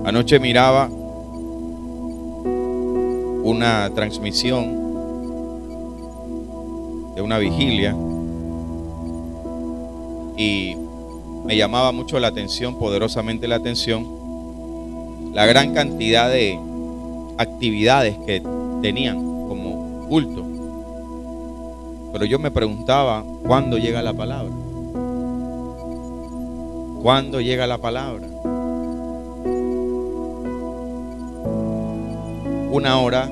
Anoche miraba una transmisión de una vigilia y me llamaba mucho la atención, poderosamente la atención, la gran cantidad de actividades que tenían como culto. Pero yo me preguntaba, ¿cuándo llega la palabra? ¿Cuándo llega la palabra? Una hora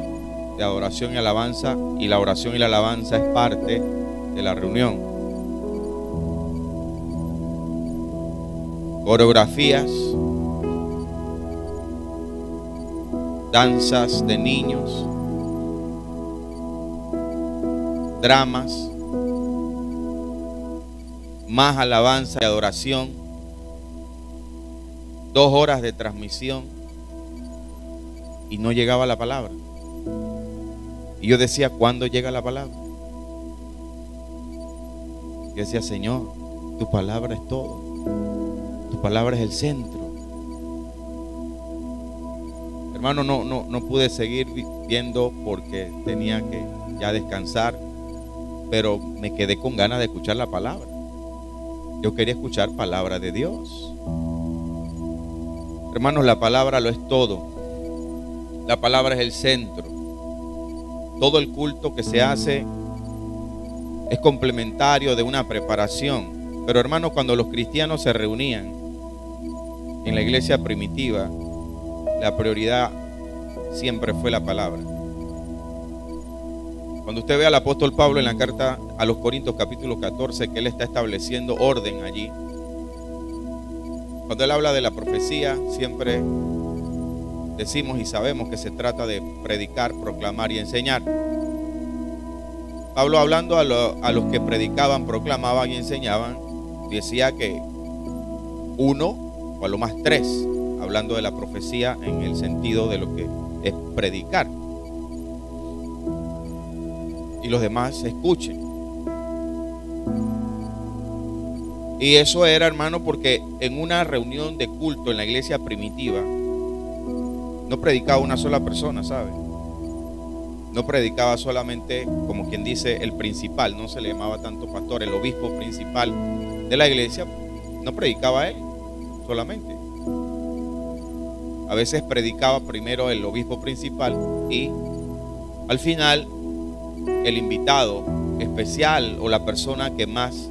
de adoración y alabanza, y la oración y la alabanza es parte de la reunión. Coreografías, danzas de niños, dramas, más alabanza y adoración, 2 horas de transmisión y no llegaba la palabra. Y yo decía, ¿cuándo llega la palabra? Yo decía, Señor, tu palabra es todo, tu palabra es el centro. Hermano, no pude seguir viendo porque tenía que ya descansar, pero me quedé con ganas de escuchar la palabra. Yo quería escuchar palabra de Dios. Hermanos, la palabra lo es todo. La palabra es el centro. Todo el culto que se hace es complementario de una preparación. Pero hermanos, cuando los cristianos se reunían en la iglesia primitiva, la prioridad siempre fue la palabra. Cuando usted ve al apóstol Pablo en la carta a los Corintios capítulo 14, que él está estableciendo orden allí. Cuando él habla de la profecía, siempre decimos y sabemos que se trata de predicar, proclamar y enseñar. Pablo, hablando a los que predicaban, proclamaban y enseñaban, decía que 1 o a lo más 3, hablando de la profecía en el sentido de lo que es predicar, y los demás escuchen. Y eso era, hermano, porque en una reunión de culto en la iglesia primitiva no predicaba una sola persona, ¿sabe? No predicaba solamente, como quien dice, el principal. No se le llamaba tanto pastor, el obispo principal de la iglesia. No predicaba él solamente. A veces predicaba primero el obispo principal y al final el invitado especial o la persona que más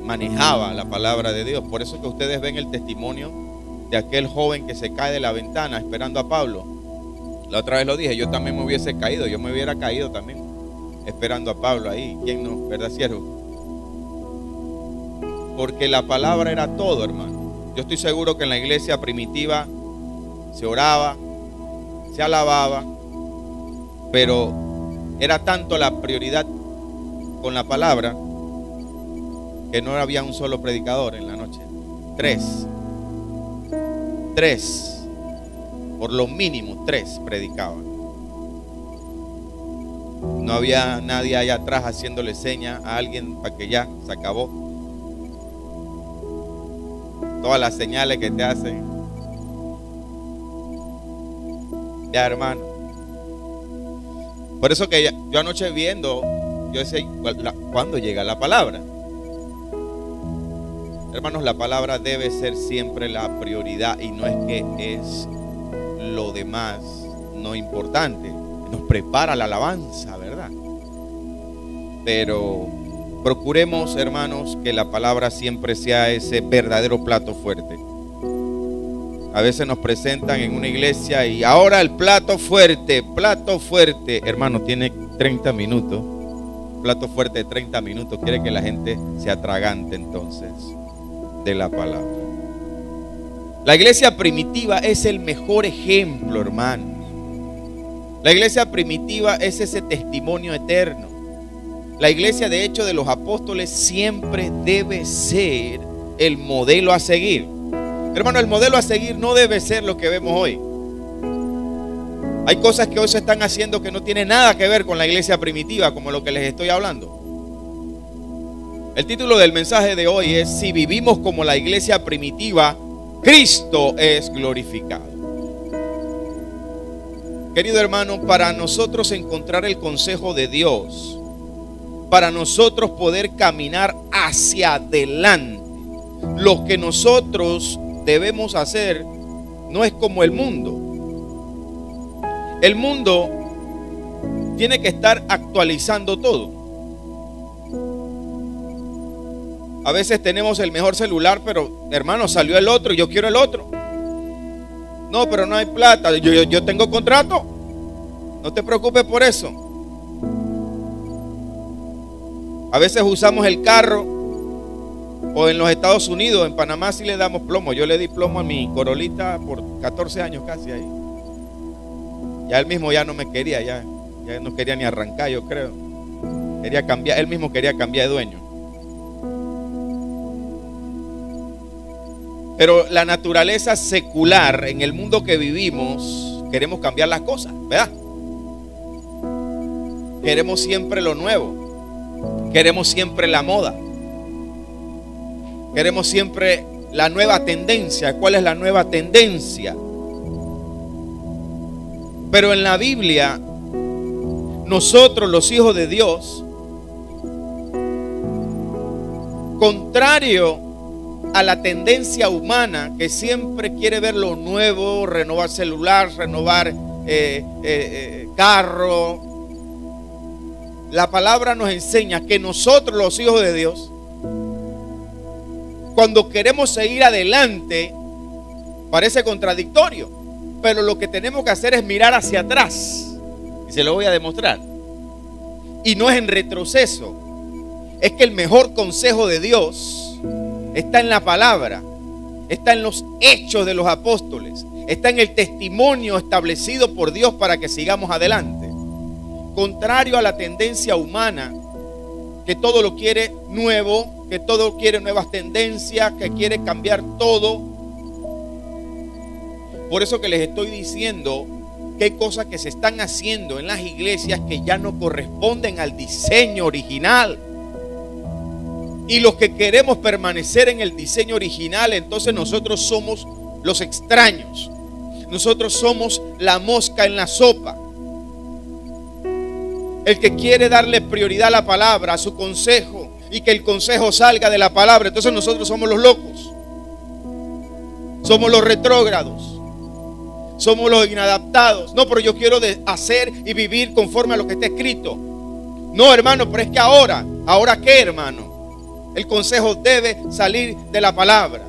manejaba la palabra de Dios. Por eso que ustedes ven el testimonio de aquel joven que se cae de la ventana esperando a Pablo. La otra vez lo dije, yo también me hubiese caído, yo me hubiera caído también esperando a Pablo ahí. ¿Quién no? ¿Verdad, siervo? Porque la palabra era todo, hermano. Yo estoy seguro que en la iglesia primitiva se oraba, se alababa, pero era tanto la prioridad con la palabra que no había un solo predicador en la noche. 3, por lo mínimo 3 predicaban. No había nadie allá atrás haciéndole seña a alguien para que ya se acabó. Todas las señales que te hacen. Ya, hermano. Por eso que yo anoche viendo, yo decía, ¿cuándo llega la palabra? Hermanos, la palabra debe ser siempre la prioridad y no es que es lo demás no importante. Nos prepara la alabanza, ¿verdad? Pero procuremos, hermanos, que la palabra siempre sea ese verdadero plato fuerte. A veces nos presentan en una iglesia y ahora el plato fuerte. Hermano, tiene 30 minutos. Plato fuerte de 30 minutos. Quiere que la gente se atragante entonces de la palabra. La iglesia primitiva es el mejor ejemplo, hermano. La iglesia primitiva es ese testimonio eterno. La iglesia, de hecho, de los apóstoles siempre debe ser el modelo a seguir. Hermano, el modelo a seguir no debe ser lo que vemos hoy. Hay cosas que hoy se están haciendo que no tienen nada que ver con la iglesia primitiva, como lo que les estoy hablando. El título del mensaje de hoy es: si vivimos como la iglesia primitiva, Cristo es glorificado. Querido hermano, para nosotros encontrar el consejo de Dios, para nosotros poder caminar hacia adelante, lo que nosotros debemos hacer no es como el mundo. El mundo tiene que estar actualizando todo. A veces tenemos el mejor celular, pero hermano, salió el otro y yo quiero el otro. No, pero no hay plata. Yo tengo contrato. No te preocupes por eso. A veces usamos el carro, o en los Estados Unidos, en Panamá sí le damos plomo. Yo le di plomo a mi Corolita por 14 años casi ahí. Ya él mismo ya no me quería, ya no quería ni arrancar, yo creo. Quería cambiar, él mismo quería cambiar de dueño. Pero la naturaleza secular, en el mundo que vivimos, queremos cambiar las cosas, ¿verdad? Queremos siempre lo nuevo. Queremos siempre la moda. Queremos siempre la nueva tendencia. ¿Cuál es la nueva tendencia? Pero en la Biblia, nosotros los hijos de Dios, contrario a la tendencia humana que siempre quiere ver lo nuevo, renovar celular, renovar carro, la palabra nos enseña que nosotros los hijos de Dios, cuando queremos seguir adelante, parece contradictorio, pero lo que tenemos que hacer es mirar hacia atrás, y se lo voy a demostrar. Y no es en retroceso, es que el mejor consejo de Dios está en la palabra, está en los hechos de los apóstoles, está en el testimonio establecido por Dios para que sigamos adelante. Contrario a la tendencia humana, que todo lo quiere nuevo, que todo quiere nuevas tendencias, que quiere cambiar todo. Por eso que les estoy diciendo que hay cosas que se están haciendo en las iglesias que ya no corresponden al diseño original. Y los que queremos permanecer en el diseño original, entonces nosotros somos los extraños. Nosotros somos la mosca en la sopa. El que quiere darle prioridad a la palabra, a su consejo, y que el consejo salga de la palabra, entonces nosotros somos los locos. Somos los retrógrados. Somos los inadaptados. No, pero yo quiero hacer y vivir conforme a lo que está escrito. No, hermano, pero es que ¿ahora qué, hermano? El consejo debe salir de la palabra.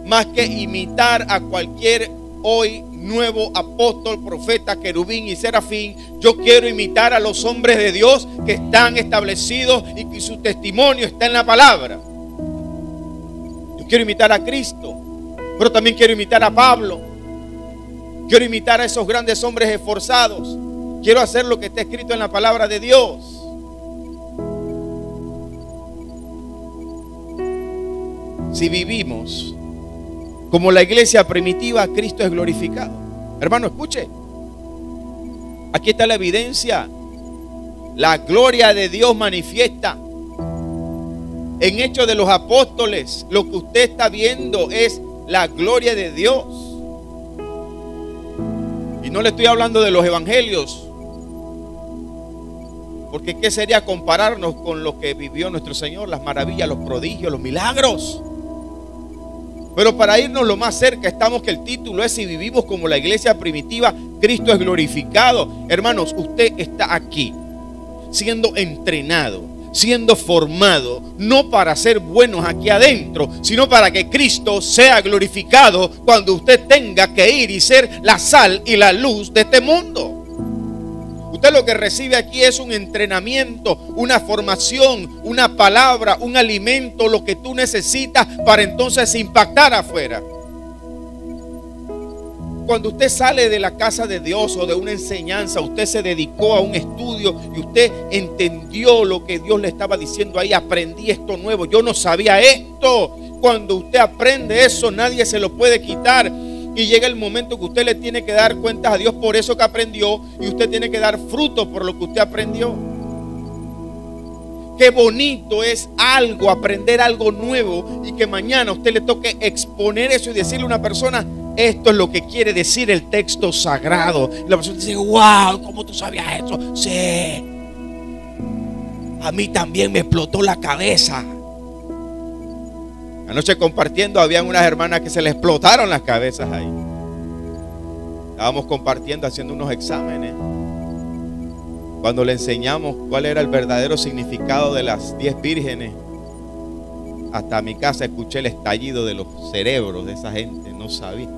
Más que imitar a cualquier hoy nuevo apóstol, profeta, querubín y serafín, yo quiero imitar a los hombres de Dios que están establecidos y que su testimonio está en la palabra. Yo quiero imitar a Cristo, pero también quiero imitar a Pablo. Quiero imitar a esos grandes hombres esforzados. Quiero hacer lo que está escrito en la palabra de Dios. Si vivimos como la iglesia primitiva, Cristo es glorificado. Hermano, escuche. Aquí está la evidencia. La gloria de Dios manifiesta. En Hechos de los Apóstoles, lo que usted está viendo es la gloria de Dios. Y no le estoy hablando de los evangelios, porque ¿qué sería compararnos con lo que vivió nuestro Señor? Las maravillas, los prodigios, los milagros. Pero para irnos lo más cerca estamos, que el título es: si vivimos como la iglesia primitiva, Cristo es glorificado. Hermanos, usted está aquí siendo entrenado, siendo formado, no para ser buenos aquí adentro, sino para que Cristo sea glorificado cuando usted tenga que ir y ser la sal y la luz de este mundo. Usted lo que recibe aquí es un entrenamiento, una formación, una palabra, un alimento, lo que tú necesitas para entonces impactar afuera. Cuando usted sale de la casa de Dios o de una enseñanza, usted se dedicó a un estudio y usted entendió lo que Dios le estaba diciendo ahí. Aprendí esto nuevo, yo no sabía esto. Cuando usted aprende eso, nadie se lo puede quitar. Y llega el momento que usted le tiene que dar cuentas a Dios por eso que aprendió, y usted tiene que dar fruto por lo que usted aprendió. Qué bonito es algo, aprender algo nuevo y que mañana a usted le toque exponer eso y decirle a una persona: esto es lo que quiere decir el texto sagrado. Y la persona dice: wow, ¿cómo tú sabías eso? Sí, a mí también me explotó la cabeza. Anoche compartiendo, habían unas hermanas que se les explotaron las cabezas ahí. Estábamos compartiendo, haciendo unos exámenes, cuando le enseñamos cuál era el verdadero significado de las 10 vírgenes. Hasta a mi casa escuché el estallido de los cerebros de esa gente. No sabía.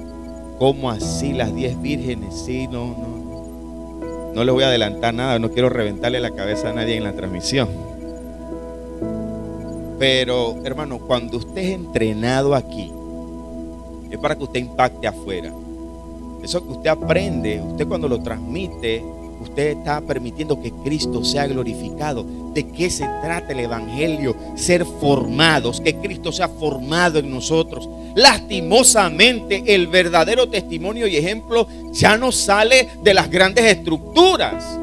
¿Cómo así las 10 vírgenes? Sí, no les voy a adelantar nada. No quiero reventarle la cabeza a nadie en la transmisión. Pero, hermano, cuando usted es entrenado aquí, es para que usted impacte afuera. Eso que usted aprende, usted cuando lo transmite, usted está permitiendo que Cristo sea glorificado. ¿De qué se trata el evangelio? Ser formados, que Cristo sea formado en nosotros. Lastimosamente, el verdadero testimonio y ejemplo ya no sale de las grandes estructuras,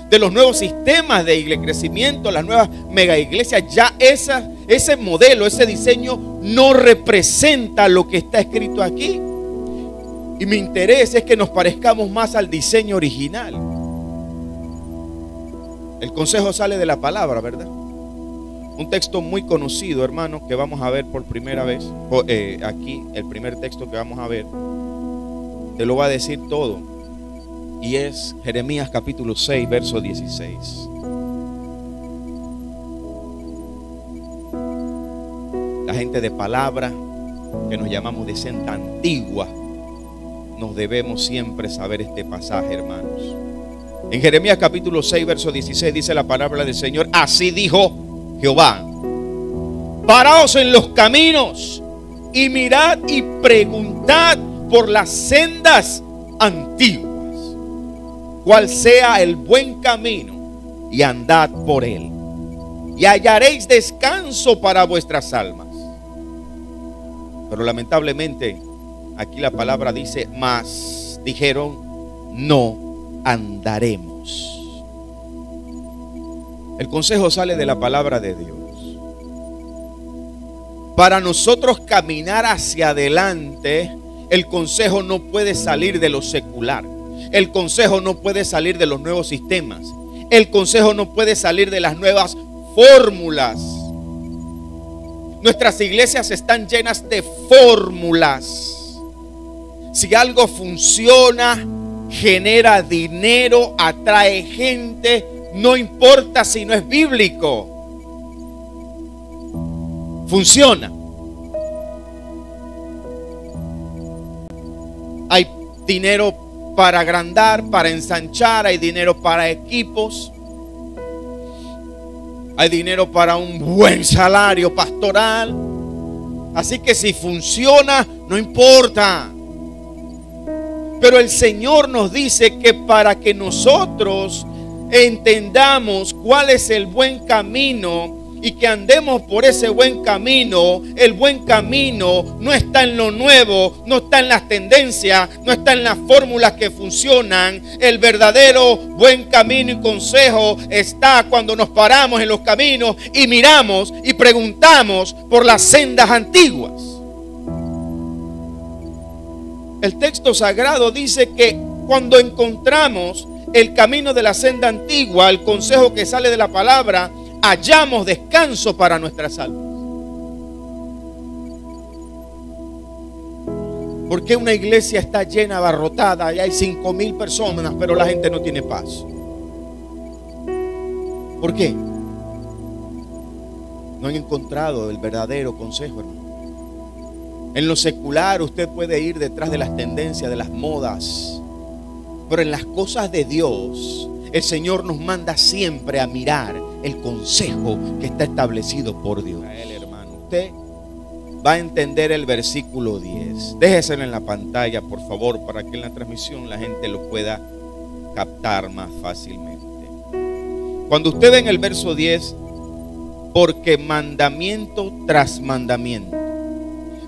de los nuevos sistemas de crecimiento, las nuevas mega iglesias. Ya ese modelo, ese diseño no representa lo que está escrito aquí. Y mi interés es que nos parezcamos más al diseño original. El consejo sale de la palabra, ¿verdad? Un texto muy conocido, hermano, que vamos a ver por primera vez. Aquí, el primer texto que vamos a ver, te lo va a decir todo. Y es Jeremías capítulo 6, verso 16. La gente de palabra, que nos llamamos de senda antigua, nos debemos siempre saber este pasaje, hermanos. En Jeremías capítulo 6, verso 16 dice la palabra del Señor: así dijo Jehová: paraos en los caminos y mirad y preguntad por las sendas antiguas, cuál sea el buen camino, y andad por él, y hallaréis descanso para vuestras almas. Pero lamentablemente aquí la palabra dice: mas dijeron, no andaremos. El consejo sale de la palabra de Dios. Para nosotros caminar hacia adelante, el consejo no puede salir de lo secular. El consejo no puede salir de los nuevos sistemas. El consejo no puede salir de las nuevas fórmulas. Nuestras iglesias están llenas de fórmulas. Si algo funciona, genera dinero, atrae gente, no importa si no es bíblico, funciona. Hay dinero para agrandar, para ensanchar, hay dinero para equipos, hay dinero para un buen salario pastoral. Así que si funciona, no importa. Pero el Señor nos dice que para que nosotros entendamos cuál es el buen camino y que andemos por ese buen camino, el buen camino no está en lo nuevo, no está en las tendencias, no está en las fórmulas que funcionan. El verdadero buen camino y consejo está cuando nos paramos en los caminos y miramos y preguntamos por las sendas antiguas. El texto sagrado dice que cuando encontramos el camino de la senda antigua, el consejo que sale de la palabra, hallamos descanso para nuestras almas. ¿Por qué una iglesia está llena, abarrotada, y hay 5,000 personas, pero la gente no tiene paz? ¿Por qué? No han encontrado el verdadero consejo, hermano. En lo secular usted puede ir detrás de las tendencias, de las modas, pero en las cosas de Dios el Señor nos manda siempre a mirar el consejo que está establecido por Dios. Hermano, usted va a entender el versículo 10. Déjeselo en la pantalla, por favor, para que en la transmisión la gente lo pueda captar más fácilmente. Cuando usted ve en el verso 10, porque mandamiento tras mandamiento,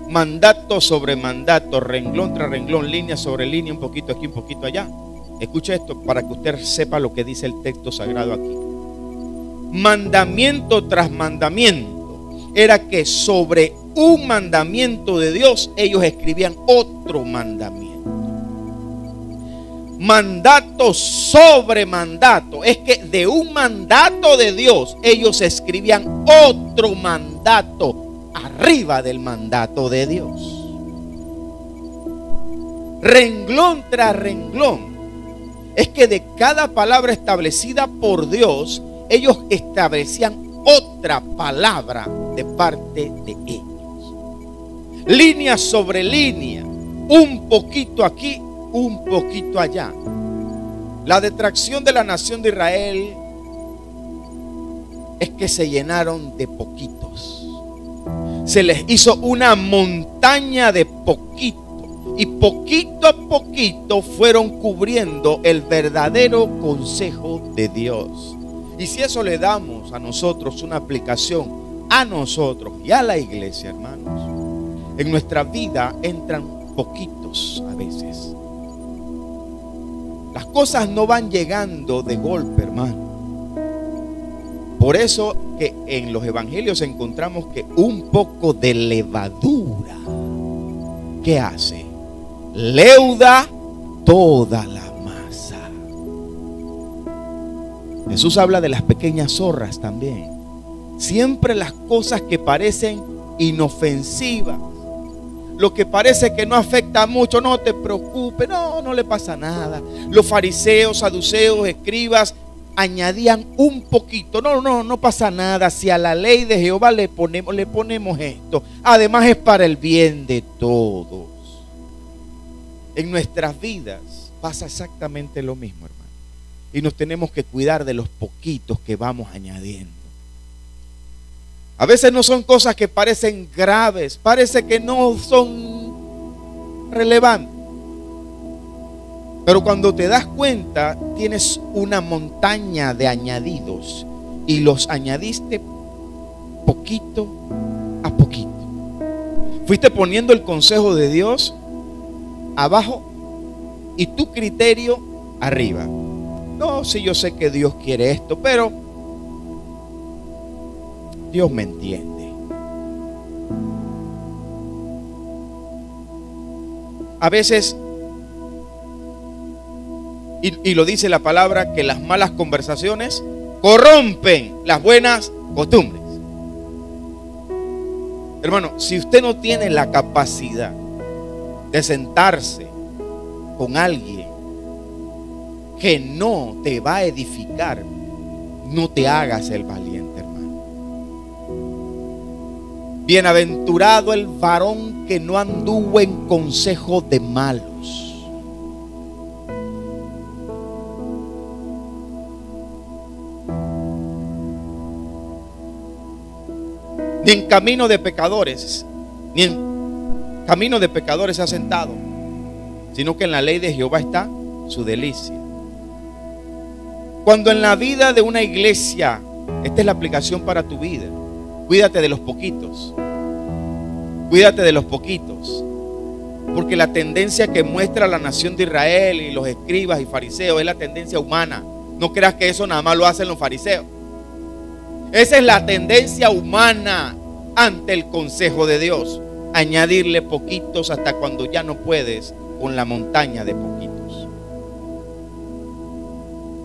mandato sobre mandato, renglón tras renglón, línea sobre línea, un poquito aquí, un poquito allá. Escuche esto para que usted sepa lo que dice el texto sagrado aquí. mandamiento tras mandamiento, era que sobre un mandamiento de Dios ellos escribían otro mandamiento. Mandato sobre mandato. Es que de un mandato de Dios ellos escribían otro mandato arriba del mandato de Dios. Renglón tras renglón. Es que de cada palabra establecida por Dios, ellos establecían otra palabra de parte de ellos. Línea sobre línea. Un poquito aquí, un poquito allá. La detracción de la nación de Israel es que se llenaron de poquitos. Se les hizo una montaña de poquitos. Y poquito a poquito fueron cubriendo el verdadero consejo de Dios. Y si eso le damos a nosotros una aplicación, a nosotros y a la iglesia, hermanos, en nuestra vida entran poquitos a veces. Las cosas no van llegando de golpe, hermano. Por eso que en los evangelios encontramos que un poco de levadura, ¿qué hace? Leuda toda la masa. Jesús habla de las pequeñas zorras también. Siempre las cosas que parecen inofensivas, lo que parece que no afecta mucho, no te preocupes, no le pasa nada. Los fariseos, saduceos, escribas añadían un poquito, no pasa nada. Si a la ley de Jehová le ponemos esto, además es para el bien de todos. En nuestras vidas pasa exactamente lo mismo, hermano. Y nos tenemos que cuidar de los poquitos que vamos añadiendo. A veces no son cosas que parecen graves, parece que no son relevantes. Pero cuando te das cuenta, tienes una montaña de añadidos y los añadiste poquito a poquito. Fuiste poniendo el consejo de Dios abajo y tu criterio arriba. No, sí, yo sé que Dios quiere esto, pero Dios me entiende. A veces, y lo dice la palabra, que las malas conversaciones corrompen las buenas costumbres. Hermano, si usted no tiene la capacidad de sentarse con alguien que no te va a edificar, no te hagas el valiente, hermano. Bienaventurado el varón que no anduvo en consejo de malos, ni en camino de pecadores, ni en camino de pecadores se ha sentado, sino que en la ley de Jehová está su delicia. Cuando en la vida de una iglesia, esta es la aplicación para tu vida, cuídate de los poquitos. Cuídate de los poquitos. Porque la tendencia que muestra la nación de Israel y los escribas y fariseos es la tendencia humana. No creas que eso nada más lo hacen los fariseos. Esa es la tendencia humana ante el consejo de Dios. Añadirle poquitos hasta cuando ya no puedes con la montaña de poquitos.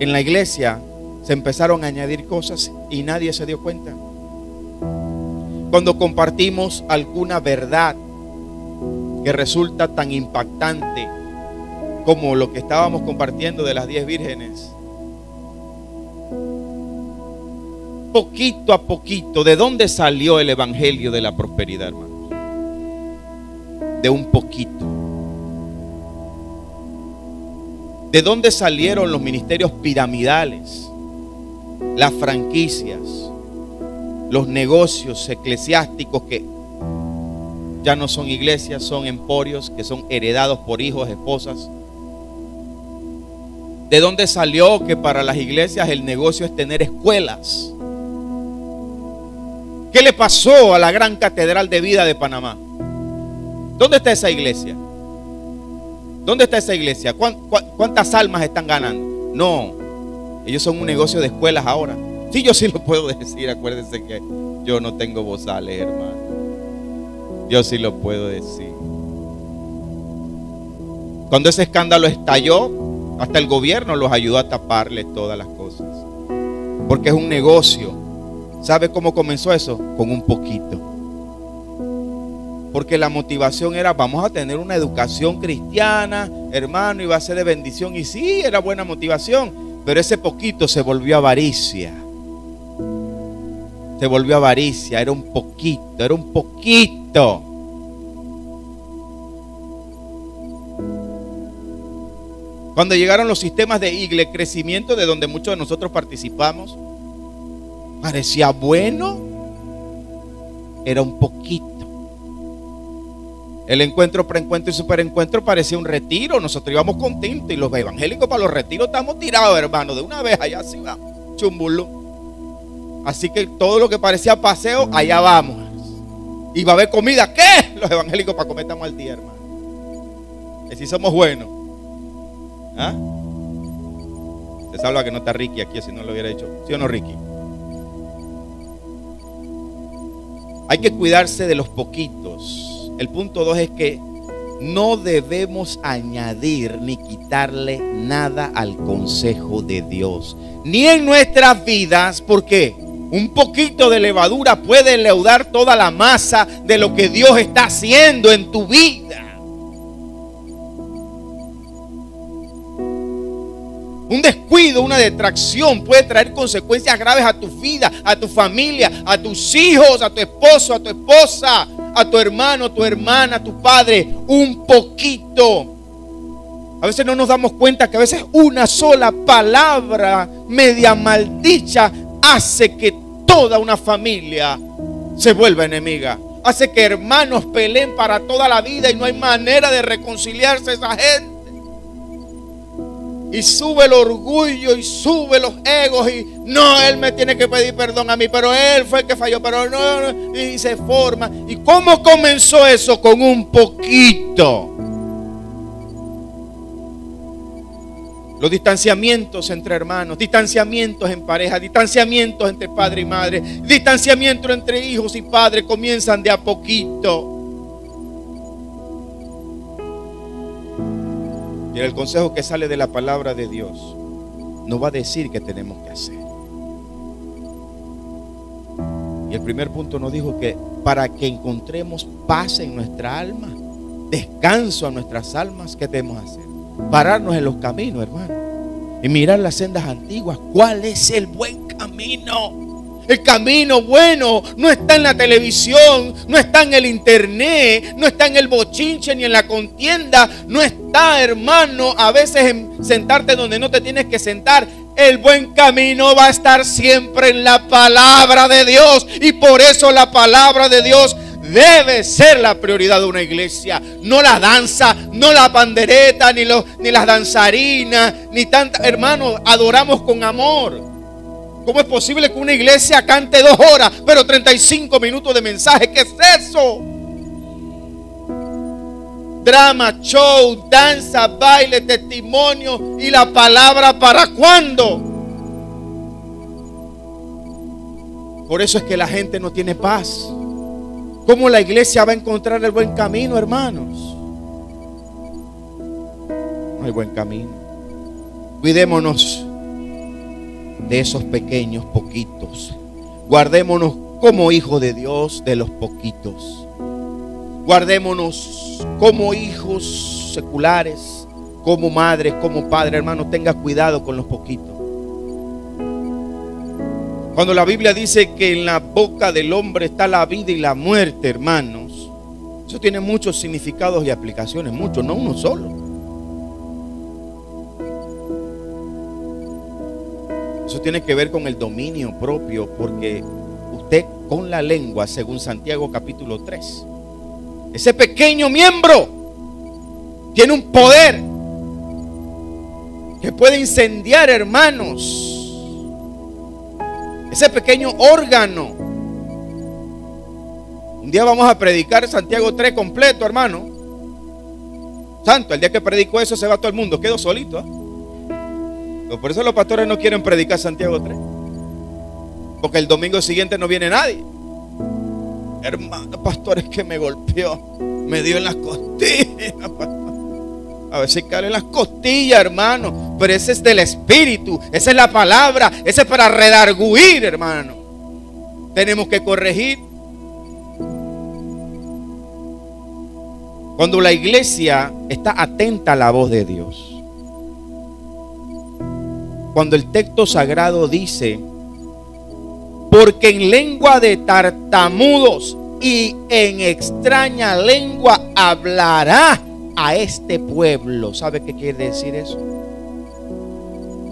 En la iglesia se empezaron a añadir cosas y nadie se dio cuenta. Cuando compartimos alguna verdad que resulta tan impactante como lo que estábamos compartiendo de las 10 vírgenes, poquito a poquito, ¿de dónde salió el evangelio de la prosperidad, hermanos? De un poquito. ¿De dónde salieron los ministerios piramidales, las franquicias, los negocios eclesiásticos que ya no son iglesias, son emporios que son heredados por hijos, esposas? ¿De dónde salió que para las iglesias el negocio es tener escuelas? ¿Qué le pasó a la gran catedral de vida de Panamá? ¿Dónde está esa iglesia? ¿Dónde está esa iglesia? ¿Cuántas almas están ganando? No, ellos son un negocio de escuelas ahora. Sí, yo sí lo puedo decir. Acuérdense que yo no tengo bozales, hermano. Yo sí lo puedo decir. Cuando ese escándalo estalló, hasta el gobierno los ayudó a taparle todas las cosas. Porque es un negocio. ¿Sabe cómo comenzó eso? Con un poquito. Porque la motivación era: vamos a tener una educación cristiana, hermano, y va a ser de bendición. Y sí, era buena motivación, pero ese poquito se volvió avaricia. Se volvió avaricia, era un poquito, era un poquito. Cuando llegaron los sistemas de crecimiento, de donde muchos de nosotros participamos, parecía bueno, era un poquito. El encuentro, preencuentro y superencuentro parecía un retiro. Nosotros íbamos contentos, y los evangélicos para los retiros estamos tirados, hermano, de una vez allá así va, chumbulú. Así que todo lo que parecía paseo, allá vamos. Y va a haber comida. ¿Qué? Los evangélicos para comer estamos al día, hermano. Que si somos buenos. ¿Ah? Se salva que no está Ricky aquí, si no lo hubiera hecho. ¿Sí o no, Ricky? Hay que cuidarse de los poquitos. El punto 2 es que no debemos añadir ni quitarle nada al consejo de Dios, ni en nuestras vidas. ¿Por qué? Un poquito de levadura puede leudar toda la masa de lo que Dios está haciendo en tu vida. Un descuido, una detracción puede traer consecuencias graves a tu vida, a tu familia, a tus hijos, a tu esposo, a tu esposa, a tu hermano, a tu hermana, a tu padre. Un poquito. A veces no nos damos cuenta que a veces una sola palabra media maldicha hace que toda una familia se vuelva enemiga. Hace que hermanos peleen para toda la vida y no hay manera de reconciliarse esa gente. Y sube el orgullo y sube los egos y no, él me tiene que pedir perdón a mí, pero él fue el que falló, pero no, y se forma. ¿Y cómo comenzó eso? Con un poquito. Los distanciamientos entre hermanos, distanciamientos en pareja, distanciamientos entre padre y madre, distanciamientos entre hijos y padres comienzan de a poquito. Y el consejo que sale de la palabra de Dios nos va a decir qué tenemos que hacer. Y el primer punto nos dijo que para que encontremos paz en nuestra alma, descanso a nuestras almas, ¿qué debemos hacer? Pararnos en los caminos, hermano, y mirar las sendas antiguas. ¿Cuál es el buen camino? El camino bueno no está en la televisión, no está en el internet, no está en el bochinche ni en la contienda, no está, hermano, a veces en sentarte donde no te tienes que sentar. El buen camino va a estar siempre en la palabra de Dios, y por eso la palabra de Dios debe ser la prioridad de una iglesia. No la danza, no la pandereta, ni las danzarinas, ni tanta. Hermano, adoramos con amor. ¿Cómo es posible que una iglesia cante 2 horas, pero 35 minutos de mensaje? ¿Qué es eso? Drama, show, danza, baile, testimonio y la palabra, ¿para cuándo? Por eso es que la gente no tiene paz. ¿Cómo la iglesia va a encontrar el buen camino, hermanos? No hay buen camino. Cuidémonos de esos pequeños poquitos. Guardémonos como hijos de Dios de los poquitos. Guardémonos como hijos seculares, como madres, como padres. Hermano, tenga cuidado con los poquitos. Cuando la Biblia dice que en la boca del hombre está la vida y la muerte, hermanos, eso tiene muchos significados y aplicaciones, muchos, no uno solo. Eso tiene que ver con el dominio propio, porque usted con la lengua, según Santiago capítulo 3, ese pequeño miembro tiene un poder que puede incendiar, hermanos. Ese pequeño órgano. Un día vamos a predicar Santiago 3 completo, hermano. Santo, el día que predico eso se va todo el mundo, quedo solito. Por eso los pastores no quieren predicar Santiago 3. porque el domingo siguiente no viene nadie. Hermano, pastor, es que me golpeó, me dio en las costillas, pastor. A ver si cae en las costillas, hermano. Pero ese es del Espíritu, esa es la palabra, ese es para redarguir, hermano. Tenemos que corregir. Cuando la iglesia está atenta a la voz de Dios, cuando el texto sagrado dice: porque en lengua de tartamudos y en extraña lengua hablará a este pueblo. ¿Sabe qué quiere decir eso?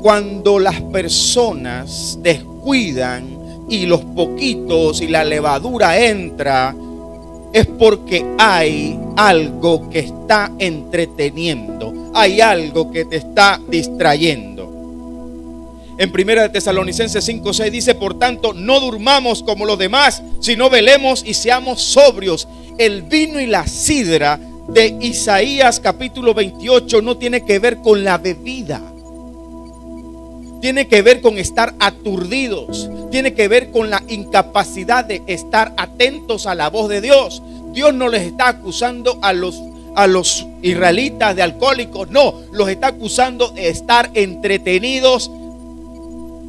Cuando las personas descuidan y los poquitos y la levadura entra, es porque hay algo que está entreteniendo, hay algo que te está distrayendo. En 1 Tesalonicenses 5:6 dice: por tanto, no durmamos como los demás, sino velemos y seamos sobrios. El vino y la sidra de Isaías capítulo 28 no tiene que ver con la bebida. Tiene que ver con estar aturdidos. Tiene que ver con la incapacidad de estar atentos a la voz de Dios. Dios no les está acusando a los israelitas de alcohólicos. No, los está acusando de estar entretenidos,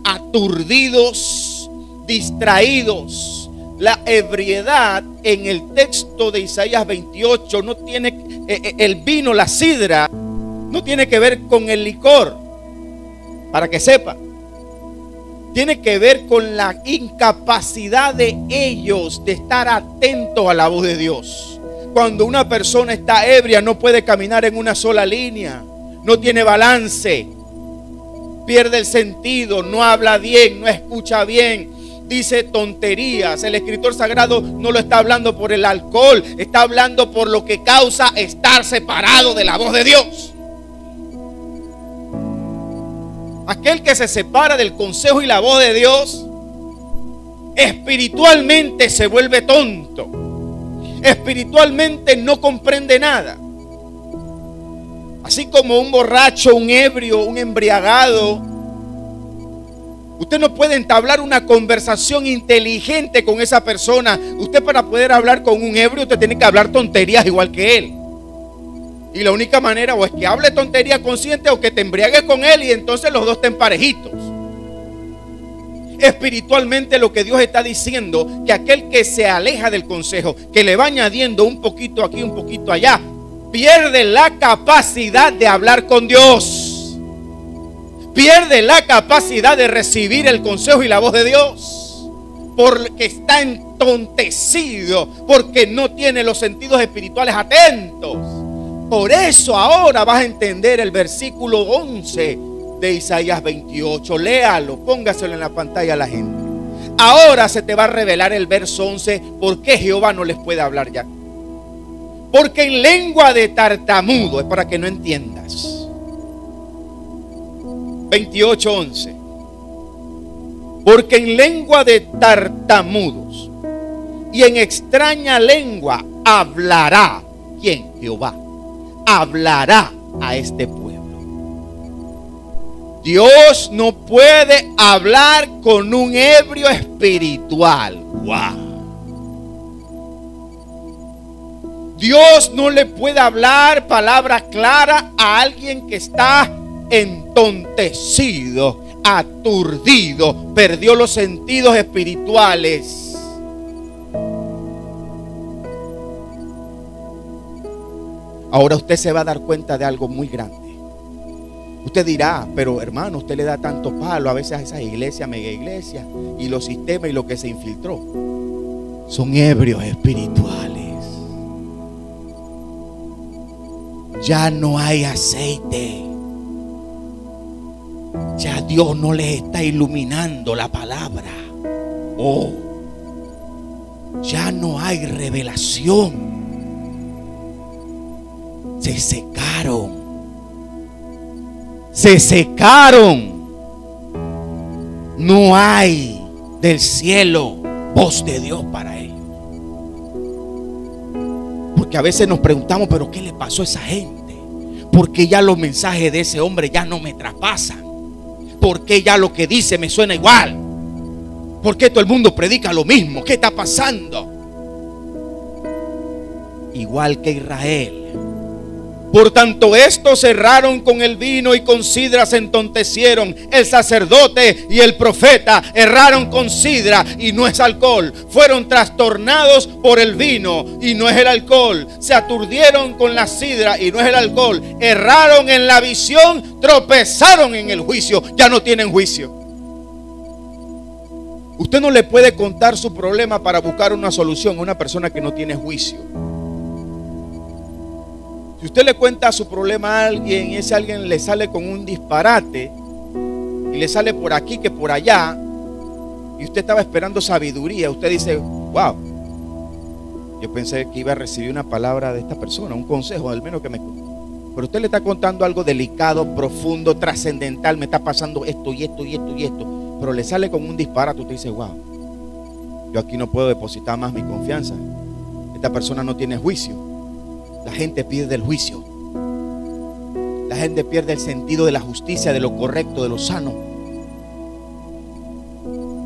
aturdidos, distraídos. La ebriedad en el texto de Isaías 28 no tiene, el vino, la sidra, no tiene que ver con el licor, para que sepa. Tiene que ver con la incapacidad de ellos de estar atentos a la voz de Dios. Cuando una persona está ebria, no puede caminar en una sola línea, no tiene balance, pierde el sentido, no habla bien, no escucha bien, dice tonterías. El escritor sagrado no lo está hablando por el alcohol, está hablando por lo que causa estar separado de la voz de Dios. Aquel que se separa del consejo y la voz de Dios, espiritualmente se vuelve tonto, espiritualmente no comprende nada. Así como un borracho, un ebrio, un embriagado, usted no puede entablar una conversación inteligente con esa persona. Usted, para poder hablar con un ebrio, usted tiene que hablar tonterías igual que él. Y la única manera o es que hable tontería consciente o que te embriagues con él y entonces los dos estén parejitos. Espiritualmente lo que Dios está diciendo, que aquel que se aleja del consejo, que le va añadiendo un poquito aquí, un poquito allá, pierde la capacidad de hablar con Dios. Pierde la capacidad de recibir el consejo y la voz de Dios. Porque está entontecido, porque no tiene los sentidos espirituales atentos. Por eso ahora vas a entender el versículo 11 de Isaías 28. Léalo, póngaselo en la pantalla a la gente. Ahora se te va a revelar el verso 11. ¿Por qué Jehová no les puede hablar ya? Porque en lengua de tartamudo, es para que no entiendas. 28:11. Porque en lengua de tartamudos y en extraña lengua hablará. ¿Quién? Jehová. Hablará a este pueblo. Dios no puede hablar con un ebrio espiritual. ¡Wow! Dios no le puede hablar palabra clara a alguien que está entontecido, aturdido, perdió los sentidos espirituales. Ahora usted se va a dar cuenta de algo muy grande. Usted dirá: pero hermano, usted le da tanto palo a veces a esas iglesias, mega iglesias, y los sistemas y lo que se infiltró. Son ebrios espirituales. Ya no hay aceite. Ya Dios no les está iluminando la palabra. Oh, ya no hay revelación. Se secaron. Se secaron. No hay del cielo voz de Dios para ellos. Porque a veces nos preguntamos: pero ¿qué le pasó a esa gente? ¿Por qué ya los mensajes de ese hombre ya no me traspasan? ¿Por qué ya lo que dice me suena igual? ¿Por qué todo el mundo predica lo mismo? ¿Qué está pasando? Igual que Israel. Por tanto, estos erraron con el vino y con sidra se entontecieron. El sacerdote y el profeta erraron con sidra y no es alcohol. Fueron trastornados por el vino y no es el alcohol. Se aturdieron con la sidra y no es el alcohol. Erraron en la visión, tropezaron en el juicio. Ya no tienen juicio. Usted no le puede contar su problema para buscar una solución a una persona que no tiene juicio. Si usted le cuenta su problema a alguien y ese alguien le sale con un disparate y le sale por aquí que por allá, y usted estaba esperando sabiduría, usted dice, wow, yo pensé que iba a recibir una palabra de esta persona, un consejo, al menos que me... Pero usted le está contando algo delicado, profundo, trascendental, me está pasando esto y esto y esto y esto, pero le sale con un disparate, usted dice, wow, yo aquí no puedo depositar más mi confianza, esta persona no tiene juicio. La gente pierde el juicio. La gente pierde el sentido de la justicia, de lo correcto, de lo sano.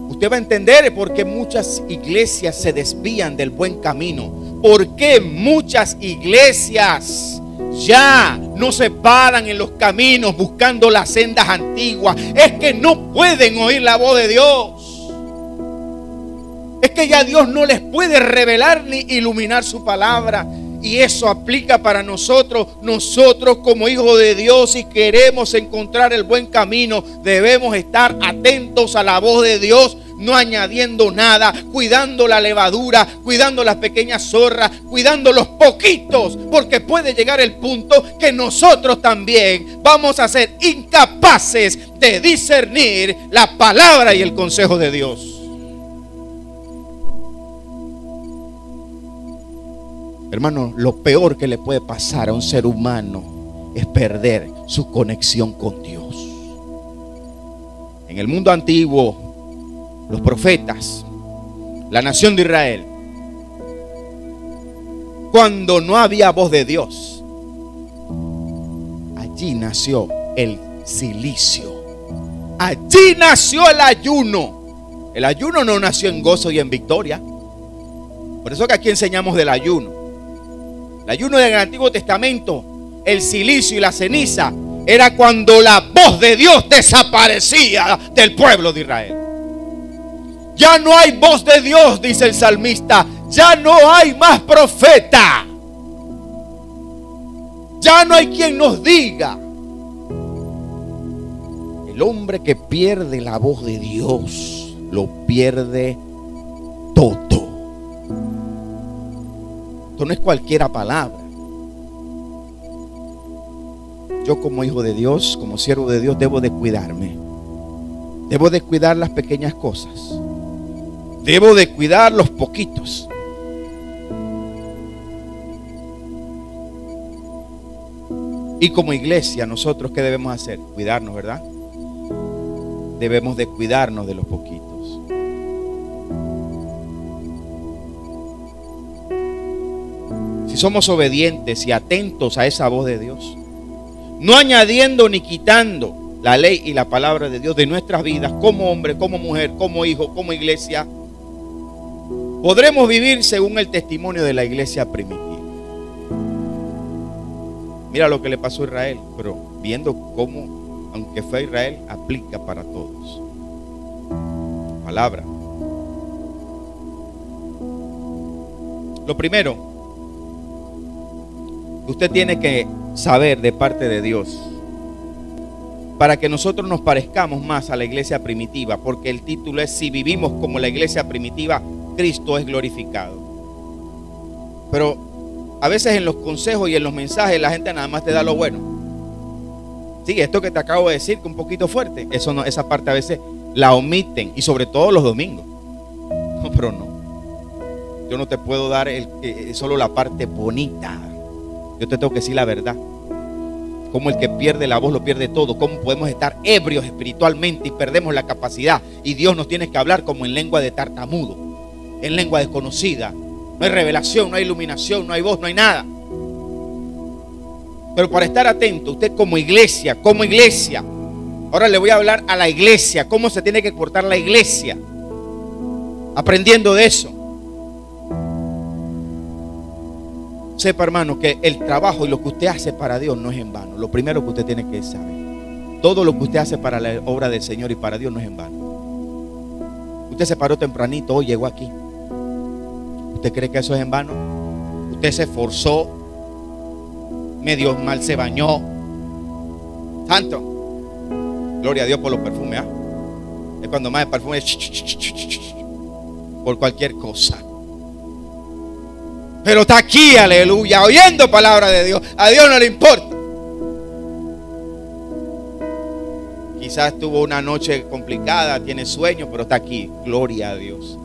Usted va a entender por qué muchas iglesias se desvían del buen camino. Por qué muchas iglesias ya no se paran en los caminos buscando las sendas antiguas. Es que no pueden oír la voz de Dios. Es que ya Dios no les puede revelar ni iluminar su palabra. Y eso aplica para nosotros. Nosotros como hijos de Dios, si queremos encontrar el buen camino, debemos estar atentos a la voz de Dios, no añadiendo nada, cuidando la levadura, cuidando las pequeñas zorras, cuidando los poquitos, porque puede llegar el punto que nosotros también vamos a ser incapaces de discernir la palabra y el consejo de Dios. Hermano, lo peor que le puede pasar a un ser humano es perder su conexión con Dios. En el mundo antiguo, los profetas, la nación de Israel, cuando no había voz de Dios, allí nació el cilicio. Allí nació el ayuno. El ayuno no nació en gozo y en victoria. Por eso que aquí enseñamos del ayuno. El ayuno del Antiguo Testamento, el cilicio y la ceniza, era cuando la voz de Dios desaparecía del pueblo de Israel. Ya no hay voz de Dios, dice el salmista. Ya no hay más profeta. Ya no hay quien nos diga. El hombre que pierde la voz de Dios, lo pierde todo. Esto no es cualquiera palabra. Yo como hijo de Dios, como siervo de Dios, debo de cuidarme. Debo de cuidar las pequeñas cosas. Debo de cuidar los poquitos. Y como iglesia, nosotros ¿qué debemos hacer? Cuidarnos, ¿verdad? Debemos de cuidarnos de los poquitos. Si somos obedientes y atentos a esa voz de Dios, no añadiendo ni quitando la ley y la palabra de Dios de nuestras vidas, como hombre, como mujer, como hijo, como iglesia, podremos vivir según el testimonio de la iglesia primitiva. Mira lo que le pasó a Israel, pero viendo cómo, aunque fue a Israel, aplica para todos. Palabra. Lo primero, usted tiene que saber de parte de Dios para que nosotros nos parezcamos más a la iglesia primitiva, porque el título es: si vivimos como la iglesia primitiva, Cristo es glorificado. Pero a veces en los consejos y en los mensajes la gente nada más te da lo bueno. Sí, esto que te acabo de decir, que un poquito fuerte, eso no, esa parte a veces la omiten, y sobre todo los domingos. No, pero no, yo no te puedo dar solo la parte bonita. Yo te tengo que decir la verdad. Como el que pierde la voz lo pierde todo. Cómo podemos estar ebrios espiritualmente y perdemos la capacidad, y Dios nos tiene que hablar como en lengua de tartamudo, en lengua desconocida. No hay revelación, no hay iluminación, no hay voz, no hay nada. Pero para estar atento, usted como iglesia, ahora le voy a hablar a la iglesia, cómo se tiene que portar la iglesia. aprendiendo de eso. Sepa, hermano, que el trabajo y lo que usted hace para Dios no es en vano. Lo primero que usted tiene que saber: todo lo que usted hace para la obra del Señor y para Dios no es en vano. Usted se paró tempranito, hoy llegó aquí. ¿Usted cree que eso es en vano? Usted se esforzó, medio mal se bañó. Santo, gloria a Dios por los perfumes, ¿ah? Es cuando más el perfume por cualquier cosa. Pero está aquí, aleluya, oyendo palabra de Dios. A Dios no le importa. Quizás tuvo una noche complicada, tiene sueño, pero está aquí, gloria a Dios.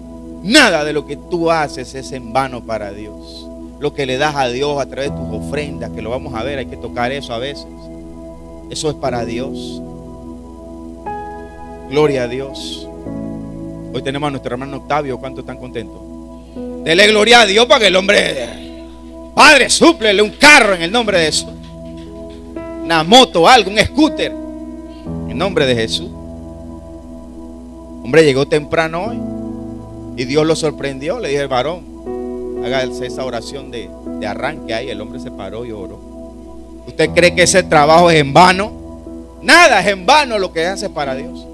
Nada de lo que tú haces es en vano para Dios. Lo que le das a Dios a través de tus ofrendas, que lo vamos a ver, hay que tocar eso a veces. Eso es para Dios. Gloria a Dios. Hoy tenemos a nuestro hermano Octavio. ¿Cuántos están contentos? Dele gloria a Dios para que el hombre, Padre, súplele un carro en el nombre de Jesús. Una moto, algo, un scooter. En nombre de Jesús. Hombre, llegó temprano hoy y Dios lo sorprendió. Le dije al varón, hágase esa oración de arranque ahí. El hombre se paró y oró. ¿Usted cree que ese trabajo es en vano? Nada es en vano lo que hace para Dios.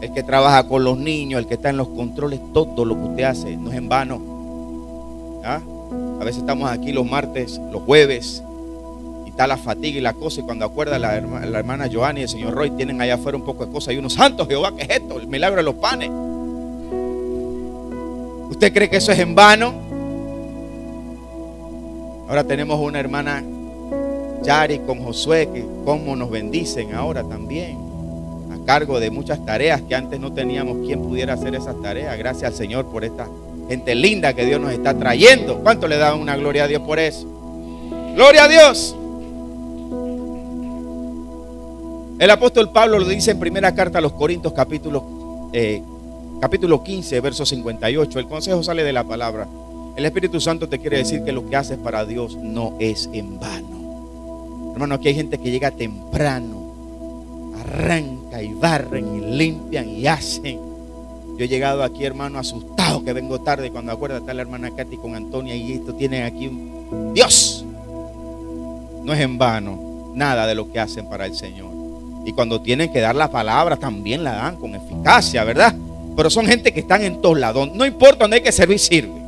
El que trabaja con los niños, el que está en los controles, todo lo que usted hace no es en vano. ¿Ah? A veces estamos aquí los martes, los jueves, y está la fatiga y la cosa, y cuando acuerda la hermana Joanny y el señor Roy, tienen allá afuera un poco de cosas, y unos santos, Jehová, ¿qué es esto? El milagro de los panes. ¿Usted cree que eso es en vano? Ahora tenemos una hermana Yari con Josué, que cómo nos bendicen ahora también, a cargo de muchas tareas que antes no teníamos quien pudiera hacer esas tareas. Gracias al Señor por esta gente linda que Dios nos está trayendo. ¿Cuánto le dan una gloria a Dios por eso? ¡Gloria a Dios! El apóstol Pablo lo dice en primera carta a los Corintios, capítulo 15, verso 58. El consejo sale de la palabra. El Espíritu Santo te quiere decir que lo que haces para Dios no es en vano. Hermano, aquí hay gente que llega temprano, arranca y barren y limpian y hacen. Yo he llegado aquí, hermano, asustado que vengo tarde. Cuando acuerda está la hermana Katy con Antonia y esto tienen aquí un Dios. No es en vano nada de lo que hacen para el Señor. Y cuando tienen que dar la palabra también la dan con eficacia, ¿verdad? Pero son gente que están en todos lados. No importa donde hay que servir, sirve.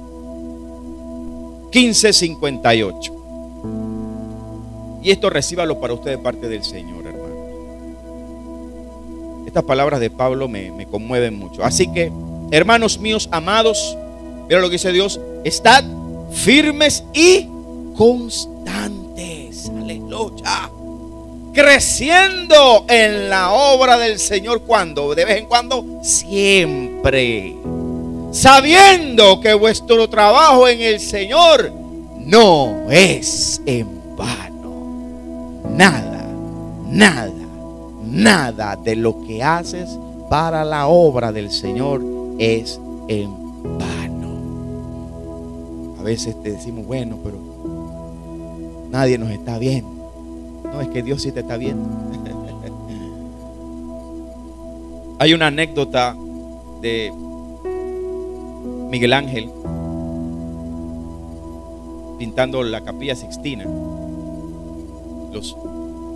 15:58. Y esto recíbalo para usted de parte del Señor, hermano. Estas palabras de Pablo me conmueven mucho. Así que, hermanos míos amados, mira lo que dice Dios: estad firmes y constantes. Aleluya. Creciendo en la obra del Señor. ¿Cuándo? De vez en cuando. Siempre. Sabiendo que vuestro trabajo en el Señor no es en vano. Nada de lo que haces para la obra del Señor es en vano. A veces te decimos, bueno, pero nadie nos está viendo. No, es que Dios sí te está viendo. Hay una anécdota de Miguel Ángel pintando la Capilla Sixtina, los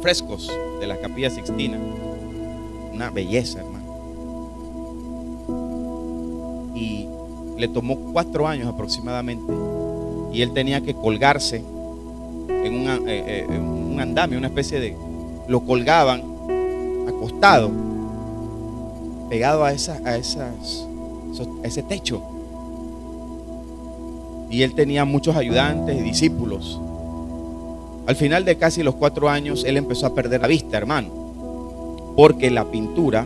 frescos de la Capilla Sixtina. Una belleza, hermano. Y le tomó 4 años aproximadamente, y él tenía que colgarse en un andamio, una especie de, lo colgaban acostado, pegado a ese techo. Y él tenía muchos ayudantes y discípulos. Al final de casi los 4 años, él empezó a perder la vista, hermano, porque la pintura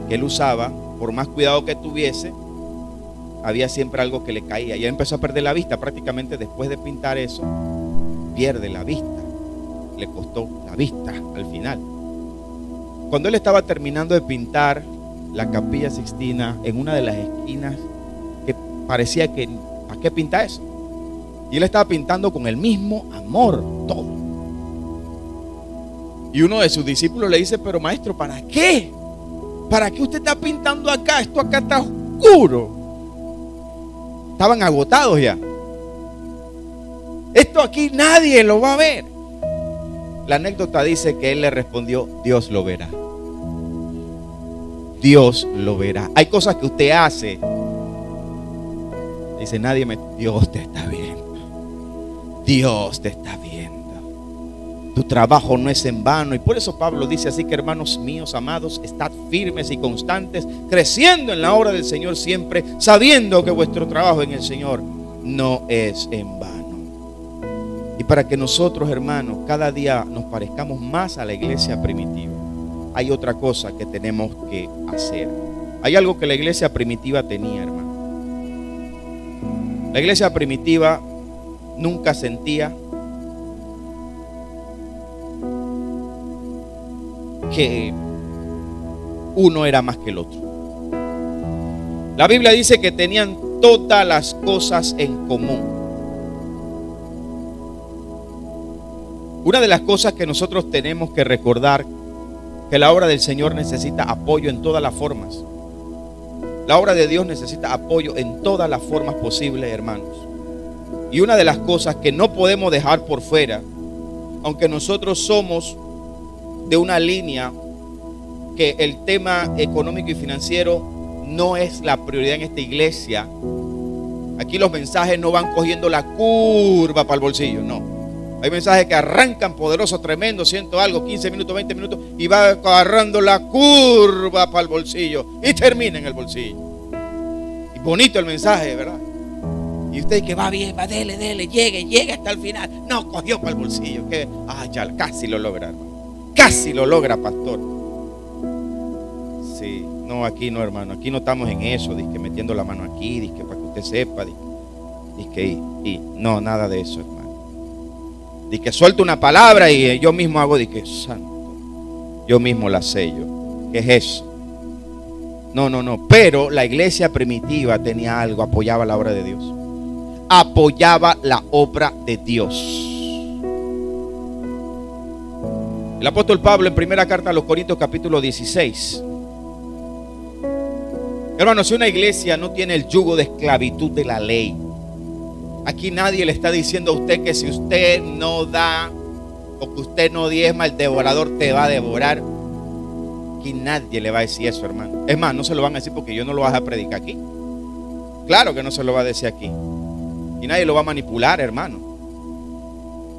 que él usaba, por más cuidado que tuviese, había siempre algo que le caía, y él empezó a perder la vista. Prácticamente después de pintar eso, pierde la vista. Le costó la vista al final. Cuando él estaba terminando de pintar la Capilla Sixtina, en una de las esquinas, que parecía que ¿para qué pinta eso? Y él estaba pintando con el mismo amor todo. Y uno de sus discípulos le dice: pero maestro, ¿para qué? ¿Para qué usted está pintando acá? Esto acá está oscuro. estaban agotados ya. Esto aquí nadie lo va a ver. La anécdota dice que él le respondió: Dios lo verá. Dios lo verá. Hay cosas que usted hace, dice nadie me... Dios te está viendo. Dios te está viendo. Tu trabajo no es en vano. Y por eso Pablo dice así que, hermanos míos amados, estad firmes y constantes, creciendo en la obra del Señor siempre, sabiendo que vuestro trabajo en el Señor no es en vano. Y para que nosotros, hermanos, cada día nos parezcamos más a la iglesia primitiva, hay otra cosa que tenemos que hacer. Hay algo que la iglesia primitiva tenía, hermano. La iglesia primitiva nunca sentía que uno era más que el otro. La Biblia dice que tenían todas las cosas en común. Una de las cosas que nosotros tenemos que recordar, que la obra del Señor necesita apoyo en todas las formas. La obra de Dios necesita apoyo en todas las formas posibles, hermanos. Y una de las cosas que no podemos dejar por fuera, aunque nosotros somos de una línea que el tema económico y financiero no es la prioridad en esta iglesia. Aquí los mensajes no van cogiendo la curva para el bolsillo, no. Hay mensajes que arrancan poderosos, tremendos, siento algo, 15 minutos, 20 minutos, y va agarrando la curva para el bolsillo y termina en el bolsillo. Y bonito el mensaje, ¿verdad? Y usted que va bien, va, dele, llegue hasta el final. No, cogió para el bolsillo. Que, ya casi lo logra, hermano. Casi lo logra, pastor. Sí, no, aquí no, hermano. Aquí no estamos en eso, dizque metiendo la mano aquí, dizque para que usted sepa, dizque no, nada de eso, hermano. Dizque suelto una palabra y yo mismo hago, dizque santo, yo mismo la sello. ¿Qué es eso? No. Pero la iglesia primitiva tenía algo, apoyaba la obra de Dios. Apoyaba la obra de Dios. El apóstol Pablo en primera carta a los Corintios capítulo 16. Hermanos, si una iglesia no tiene el yugo de esclavitud de la ley, aquí nadie le está diciendo a usted que si usted no da o que usted no diezma, el devorador te va a devorar. Aquí nadie le va a decir eso, hermano. Es más, no se lo van a decir porque yo no lo voy a predicar aquí. Claro que no se lo va a decir aquí. Y nadie lo va a manipular, hermano.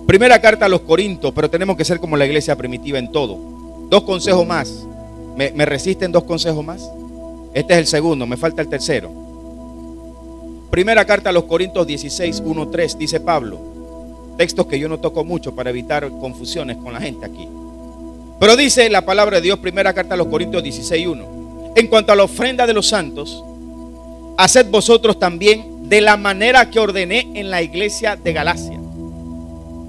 Primera carta a los Corintios, pero tenemos que ser como la iglesia primitiva en todo. Dos consejos más. ¿Me resisten dos consejos más? Este es el segundo, me falta el tercero. Primera carta a los Corintios 16, 1, 3, dice Pablo. Textos que yo no toco mucho para evitar confusiones con la gente aquí. Pero dice la palabra de Dios, primera carta a los Corintios 16, 1. En cuanto a la ofrenda de los santos, haced vosotros también de la manera que ordené en la iglesia de Galacia.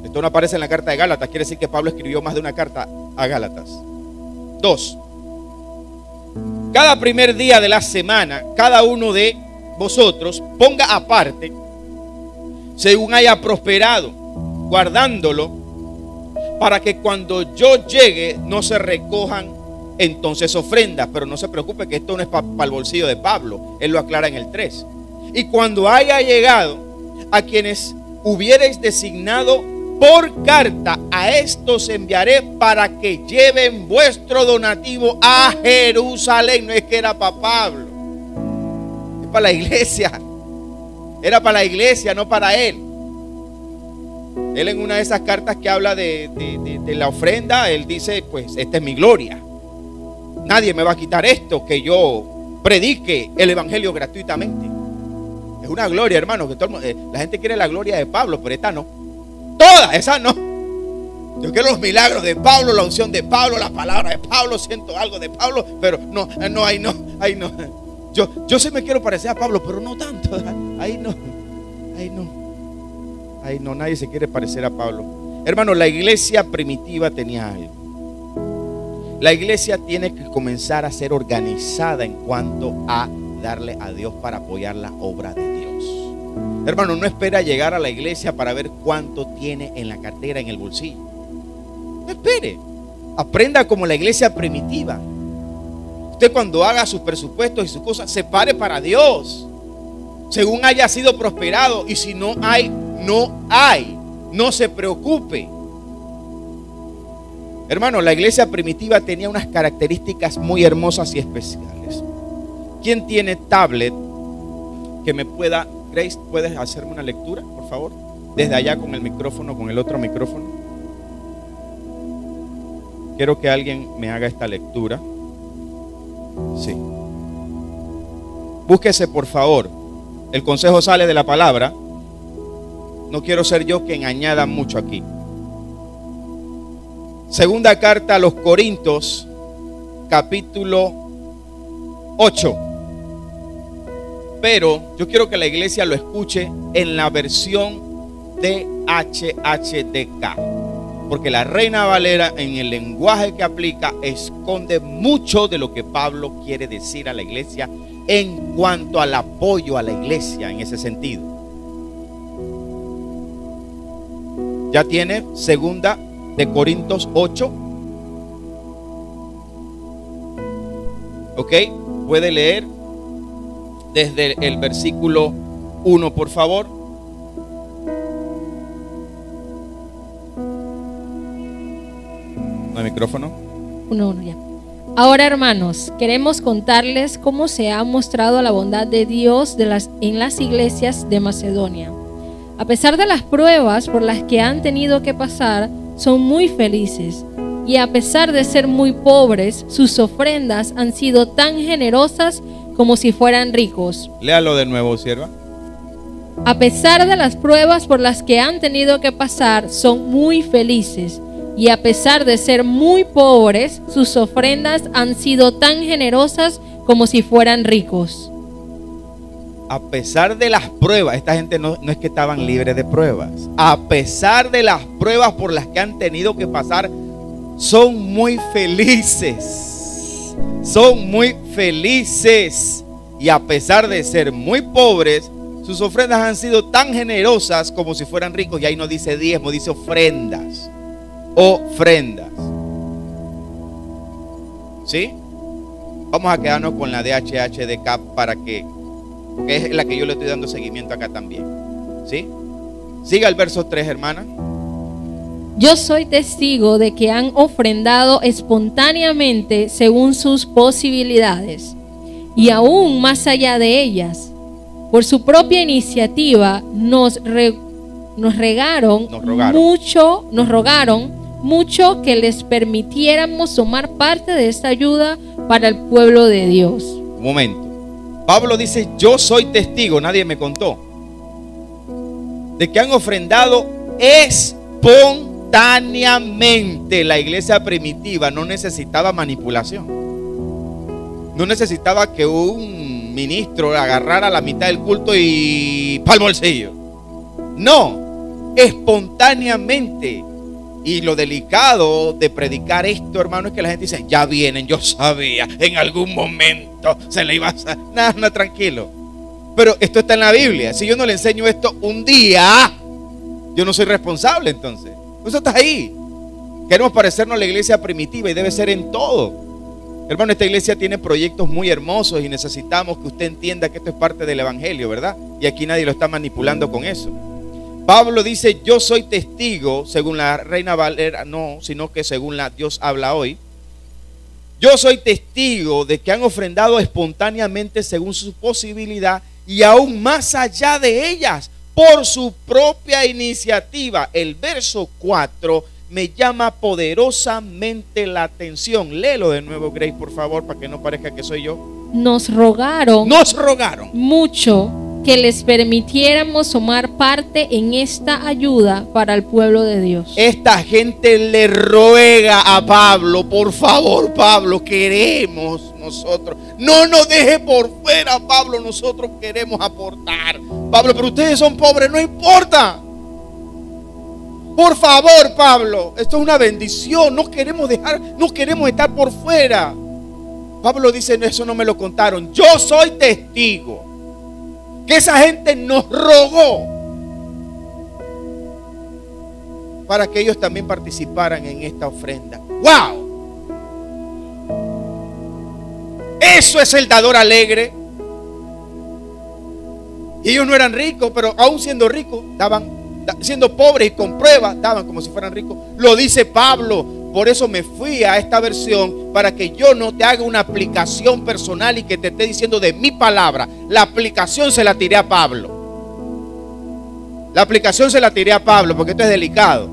Esto no aparece en la carta de Gálatas, quiere decir que Pablo escribió más de una carta a Gálatas. 2. Cada primer día de la semana, cada uno de vosotros ponga aparte, según haya prosperado, guardándolo, para que cuando yo llegue no se recojan entonces ofrendas. Pero no se preocupe que esto no es para el bolsillo de Pablo, él lo aclara en el 3. Y cuando haya llegado a quienes hubiereis designado por carta, a estos enviaré para que lleven vuestro donativo a Jerusalén. No es que era para Pablo, es para la iglesia. Era para la iglesia, no para él. Él en una de esas cartas que habla de la ofrenda, él dice, pues esta es mi gloria. Nadie me va a quitar esto, que yo predique el evangelio gratuitamente. Es una gloria, hermano, que todo la gente quiere la gloria de Pablo, pero esta no. Toda, esa no. Yo quiero los milagros de Pablo, la unción de Pablo, la palabra de Pablo, siento algo de Pablo, pero ahí no. Yo sí me quiero parecer a Pablo, pero no tanto. Ahí no, nadie se quiere parecer a Pablo. Hermano, la iglesia primitiva tenía algo. La iglesia tiene que comenzar a ser organizada en cuanto a darle a Dios para apoyar la obra de Dios. Hermano, no espera llegar a la iglesia para ver cuánto tiene en la cartera, en el bolsillo. No espere. Aprenda como la iglesia primitiva. Usted cuando haga sus presupuestos y sus cosas, separe para Dios. según haya sido prosperado. Y si no hay, no hay. No se preocupe. Hermano, la iglesia primitiva tenía unas características muy hermosas y especiales. ¿Quién tiene tablet que me pueda? Grace, ¿puedes hacerme una lectura, por favor? Desde allá con el micrófono, con el otro micrófono. Quiero que alguien me haga esta lectura. Sí. Búsquese, por favor. El consejo sale de la palabra. No quiero ser yo quien añada mucho aquí. Segunda carta a los Corintios, capítulo 8. Pero yo quiero que la iglesia lo escuche en la versión de HHDK, porque la Reina Valera, en el lenguaje que aplica, esconde mucho de lo que Pablo quiere decir a la iglesia en cuanto al apoyo a la iglesia en ese sentido. Ya tiene segunda de Corintios 8. Ok, puede leer desde el versículo 1, por favor. ¿No hay micrófono? Uno, ya. Ahora, hermanos, queremos contarles cómo se ha mostrado la bondad de Dios en las iglesias de Macedonia. A pesar de las pruebas por las que han tenido que pasar, son muy felices. Y a pesar de ser muy pobres, sus ofrendas han sido tan generosas como si fueran ricos. Léalo de nuevo, sierva. A pesar de las pruebas por las que han tenido que pasar, son muy felices. Y a pesar de ser muy pobres, sus ofrendas han sido tan generosas como si fueran ricos. A pesar de las pruebas, esta gente no es que estaban libres de pruebas. A pesar de las pruebas por las que han tenido que pasar, son muy felices. Son muy felices. Y a pesar de ser muy pobres, sus ofrendas han sido tan generosas como si fueran ricos. Y ahí no dice diezmo, dice ofrendas. Ofrendas. ¿Sí? Vamos a quedarnos con la de HHDK porque es la que yo le estoy dando seguimiento acá también. ¿Sí? Siga el verso 3, hermana. Yo soy testigo de que han ofrendado espontáneamente según sus posibilidades y aún más allá de ellas. Por su propia iniciativa nos rogaron mucho que les permitiéramos tomar parte de esta ayuda para el pueblo de Dios. Un momento. Pablo dice, yo soy testigo, nadie me contó, de que han ofrendado espontáneamente. La iglesia primitiva no necesitaba manipulación. No necesitaba que un ministro agarrara la mitad del culto y para el bolsillo. No, espontáneamente. Y lo delicado de predicar esto, hermano, es que la gente dice, ya vienen, yo sabía, en algún momento se le iba a hacer. No, tranquilo. Pero esto está en la Biblia. Si yo no le enseño esto un día, yo no soy responsable entonces. Eso está ahí. Queremos parecernos a la iglesia primitiva y debe ser en todo. Hermano, esta iglesia tiene proyectos muy hermosos y necesitamos que usted entienda que esto es parte del evangelio, ¿verdad? Y aquí nadie lo está manipulando con eso. Pablo dice, yo soy testigo, según la Reina Valera, no, sino que según la Dios habla hoy. Yo soy testigo de que han ofrendado espontáneamente según su posibilidad y aún más allá de ellas, por su propia iniciativa. El verso 4 me llama poderosamente la atención. Léelo de nuevo, Grace, por favor, para que no parezca que soy yo. Nos rogaron mucho que les permitiéramos tomar parte en esta ayuda para el pueblo de Dios. Esta gente le ruega a Pablo, por favor, Pablo, queremos nosotros, no nos deje por fuera, Pablo, nosotros queremos aportar. Pablo, pero ustedes son pobres, no importa. Por favor, Pablo, esto es una bendición, no queremos estar por fuera. Pablo dice, no, eso no me lo contaron, yo soy testigo que esa gente nos rogó para que ellos también participaran en esta ofrenda. ¡Wow! Eso es el dador alegre. Y ellos no eran ricos, pero aún siendo ricos, siendo pobres y con pruebas, daban como si fueran ricos. Lo dice Pablo. Por eso me fui a esta versión, para que yo no te haga una aplicación personal y que te esté diciendo de mi palabra. La aplicación se la tiré a Pablo. La aplicación se la tiré a Pablo, porque esto es delicado.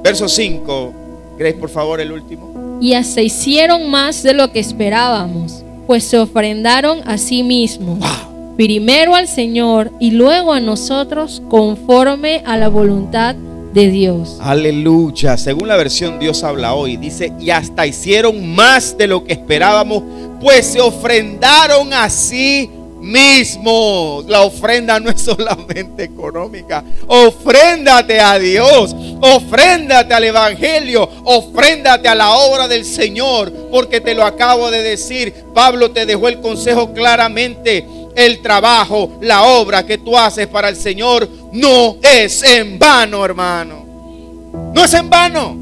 Verso 5. Grace, por favor, el último. Y hasta hicieron más de lo que esperábamos, pues se ofrendaron a sí mismos. Wow. Primero al Señor y luego a nosotros, conforme a la voluntad de Dios. Aleluya. Según la versión Dios habla hoy, dice: y hasta hicieron más de lo que esperábamos, pues se ofrendaron a sí mismos. La ofrenda no es solamente económica. Ofréndate a Dios, ofréndate al evangelio, ofréndate a la obra del Señor, porque te lo acabo de decir. Pablo te dejó el consejo claramente. El trabajo, la obra que tú haces para el Señor no es en vano, hermano. No es en vano.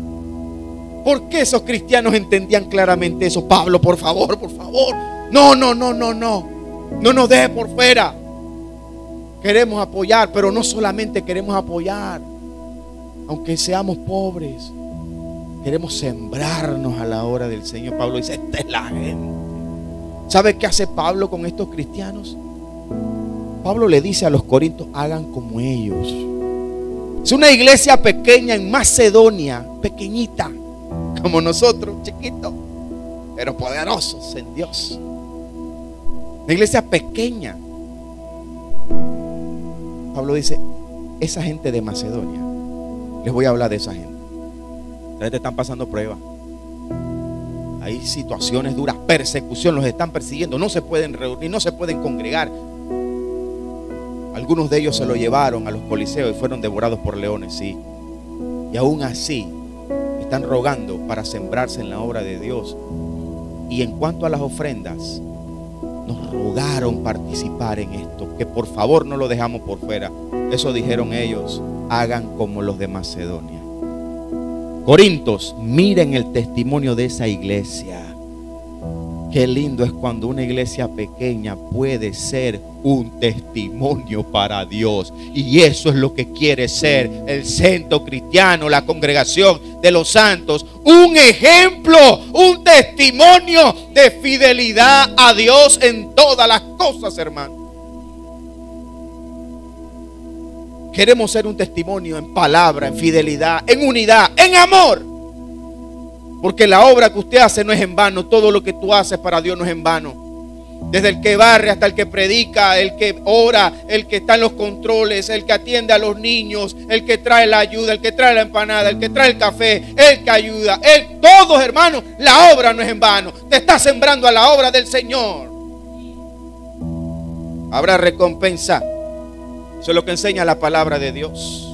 ¿Por qué esos cristianos entendían claramente eso? Pablo, por favor, por favor. No. No nos deje por fuera. Queremos apoyar, pero no solamente queremos apoyar. Aunque seamos pobres, queremos sembrarnos a la obra del Señor. Pablo dice: esta es la gente. ¿Sabe qué hace Pablo con estos cristianos? Pablo le dice a los corintios: hagan como ellos. Es una iglesia pequeña en Macedonia, pequeñita, como nosotros, chiquitos, pero poderosos en Dios. Una iglesia pequeña. Pablo dice: esa gente de Macedonia, les voy a hablar de esa gente. Ustedes están pasando pruebas. Hay situaciones duras, persecución, los están persiguiendo, no se pueden reunir, no se pueden congregar. Algunos de ellos se lo llevaron a los coliseos y fueron devorados por leones, sí. Y aún así están rogando para sembrarse en la obra de Dios. Y en cuanto a las ofrendas, nos rogaron participar en esto, que por favor no lo dejamos por fuera. Eso dijeron ellos: hagan como los de Macedonia. Corintios, miren el testimonio de esa iglesia. Qué lindo es cuando una iglesia pequeña puede ser un testimonio para Dios. Y eso es lo que quiere ser el centro cristiano, la congregación de los santos. Un ejemplo, un testimonio de fidelidad a Dios en todas las cosas, hermano. Queremos ser un testimonio en palabra, en fidelidad, en unidad, en amor. Porque la obra que usted hace no es en vano. Todo lo que tú haces para Dios no es en vano. Desde el que barre hasta el que predica, el que ora, el que está en los controles, el que atiende a los niños, el que trae la ayuda, el que trae la empanada, el que trae el café, el que ayuda, todos, hermanos, la obra no es en vano. Te estás sembrando a la obra del Señor. Habrá recompensa. Eso es lo que enseña la palabra de Dios.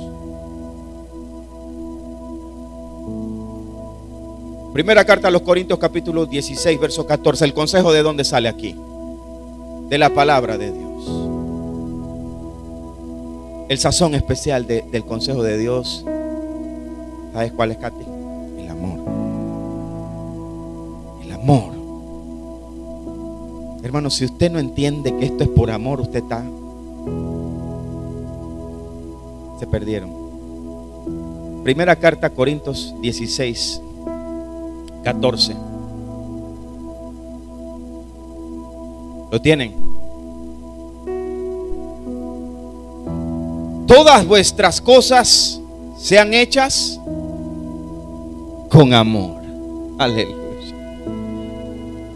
Primera carta a los Corintios, capítulo 16, verso 14. ¿El consejo de dónde sale aquí? De la palabra de Dios. El sazón especial del consejo de Dios, ¿sabes cuál es, Katy? El amor. El amor. Hermano, si usted no entiende que esto es por amor, usted se perdieron. Primera carta a Corintios 16, 14. ¿Lo tienen? Todas vuestras cosas sean hechas con amor. Aleluya.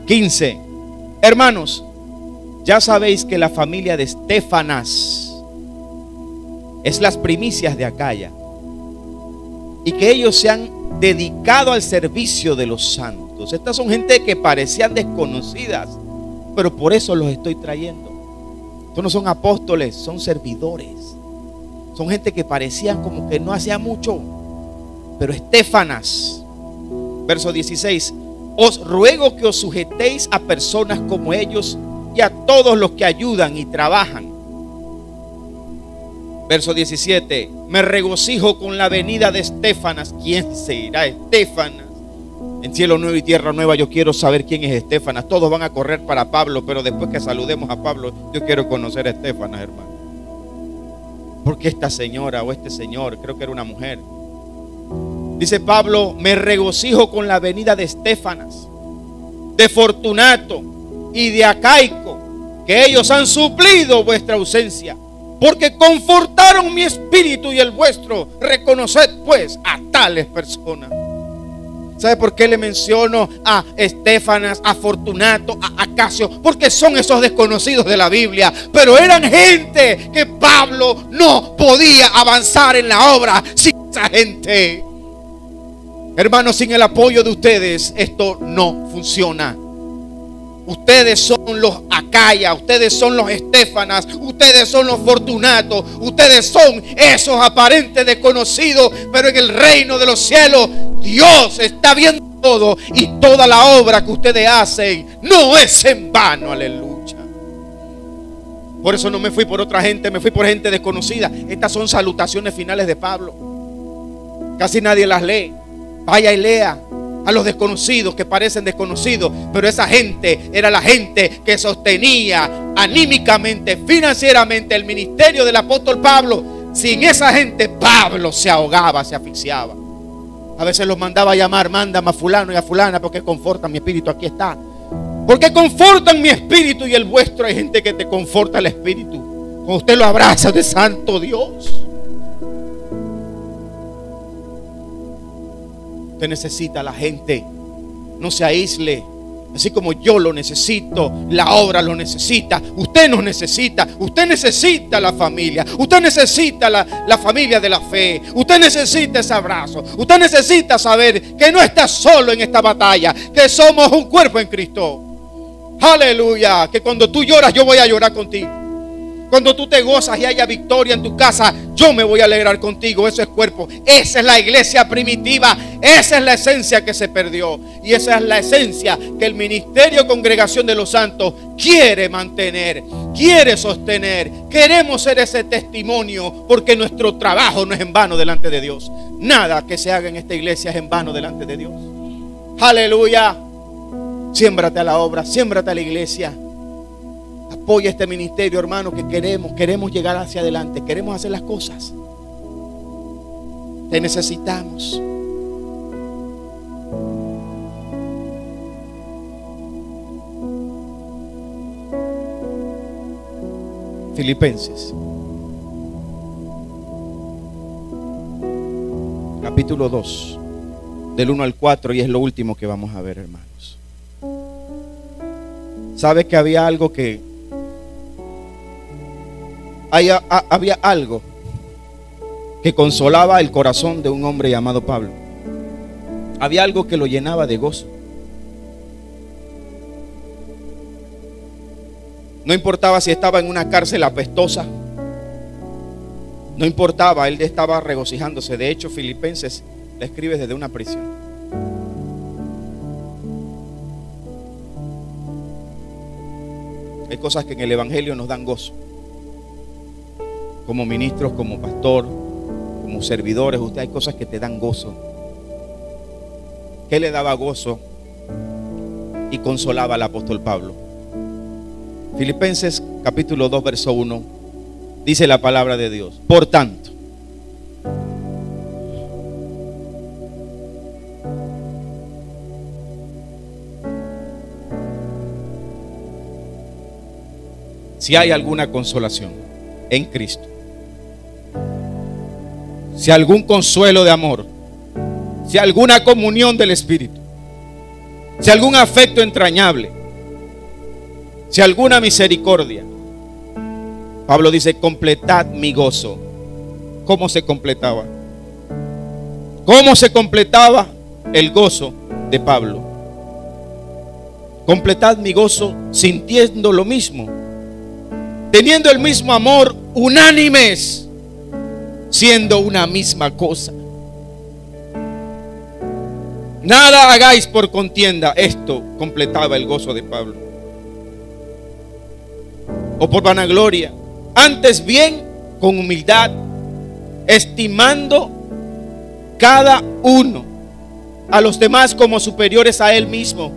15. Hermanos, ya sabéis que la familia de Estéfanas es las primicias de Acaya, y que ellos se han dedicado al servicio de los santos. Estas son gente que parecían desconocidas, pero por eso los estoy trayendo. Estos no son apóstoles, son servidores. Son gente que parecían como que no hacía mucho, pero Estéfanas, verso 16: os ruego que os sujetéis a personas como ellos y a todos los que ayudan y trabajan. Verso 17: me regocijo con la venida de Estéfanas. ¿Quién se irá? Estéfanas, En cielo nuevo y tierra nueva yo quiero saber quién es Estéfanas. Todos van a correr para Pablo, pero después que saludemos a Pablo, yo quiero conocer a Estéfanas, hermano. Porque esta señora o este señor, creo que era una mujer. Dice Pablo, me regocijo con la venida de Estéfanas, de Fortunato y de Acaico, que ellos han suplido vuestra ausencia, porque confortaron mi espíritu y el vuestro. Reconoced pues a tales personas. ¿Sabe por qué le menciono a Estéfanas, a Fortunato, a Acasio? Porque son esos desconocidos de la Biblia, pero eran gente que Pablo no podía avanzar en la obra sin esa gente. Hermanos, sin el apoyo de ustedes esto no funciona. Ustedes son los Acaya, ustedes son los Estéfanas, ustedes son los Fortunatos, ustedes son esos aparentes desconocidos, pero en el reino de los cielos Dios está viendo todo, y toda la obra que ustedes hacen no es en vano. Aleluya. Por eso no me fui por otra gente, me fui por gente desconocida. Estas son salutaciones finales de Pablo. Casi nadie las lee. Vaya y lea a los desconocidos que parecen desconocidos, pero esa gente era la gente que sostenía anímicamente, financieramente el ministerio del apóstol Pablo. Sin esa gente Pablo se ahogaba, se asfixiaba. A veces los mandaba a llamar, mándame a fulano y a fulana porque confortan mi espíritu. Aquí está. Porque confortan mi espíritu y el vuestro. Hay gente que te conforta el espíritu cuando usted lo abraza de santo Dios. Usted necesita a la gente. No se aísle. Así como yo lo necesito, la obra lo necesita, usted nos necesita. Usted necesita la familia. Usted necesita la familia de la fe. Usted necesita ese abrazo. Usted necesita saber que no está solo en esta batalla, que somos un cuerpo en Cristo. Aleluya. Que cuando tú lloras, yo voy a llorar contigo. Cuando tú te gozas y haya victoria en tu casa, yo me voy a alegrar contigo. Eso es cuerpo. Esa es la iglesia primitiva. Esa es la esencia que se perdió. Y esa es la esencia que el ministerio Congregación de los Santos quiere mantener, quiere sostener. Queremos ser ese testimonio, porque nuestro trabajo no es en vano delante de Dios. Nada que se haga en esta iglesia es en vano delante de Dios. Aleluya. Siémbrate a la obra, siémbrate a la iglesia. Apoya este ministerio, hermano, que queremos llegar hacia adelante, queremos hacer las cosas. Te necesitamos. Filipenses, capítulo 2, del 1 al 4, y es lo último que vamos a ver, hermanos. ¿Sabe que había algo había algo que consolaba el corazón de un hombre llamado Pablo? Había algo que lo llenaba de gozo. No importaba si estaba en una cárcel apestosa, no importaba, él estaba regocijándose. De hecho, Filipenses le escribe desde una prisión. Hay cosas que en el evangelio nos dan gozo. Como ministros, como pastor, como servidores, usted hay cosas que te dan gozo. ¿Qué le daba gozo y consolaba al apóstol Pablo? Filipenses capítulo 2 verso 1 dice la palabra de Dios: por tanto, si hay alguna consolación en Cristo, si algún consuelo de amor, si alguna comunión del Espíritu, si algún afecto entrañable, si alguna misericordia, Pablo dice: completad mi gozo. ¿Cómo se completaba? ¿Cómo se completaba el gozo de Pablo? Completad mi gozo sintiendo lo mismo, teniendo el mismo amor, unánimes, siendo una misma cosa. Nada hagáis por contienda. Esto completaba el gozo de Pablo. O por vanagloria, antes bien con humildad, estimando cada uno a los demás como superiores a él mismo,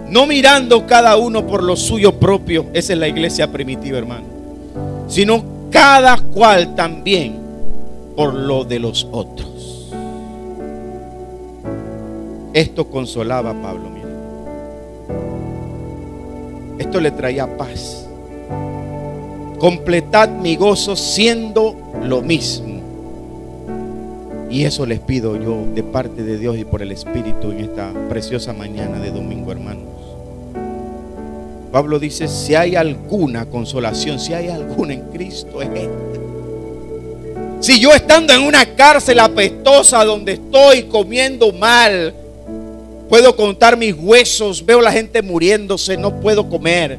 no mirando cada uno por lo suyo propio. Esa es la iglesia primitiva, hermano. Sino cada cual también por lo de los otros. Esto consolaba a Pablo, mira. Esto le traía paz. Completad mi gozo siendo lo mismo. Y eso les pido yo de parte de Dios y por el Espíritu en esta preciosa mañana de domingo, hermanos. Pablo dice, si hay alguna consolación, si hay alguna en Cristo, es esta. Si yo estando en una cárcel apestosa donde estoy comiendo mal, puedo contar mis huesos, veo a la gente muriéndose, no puedo comer.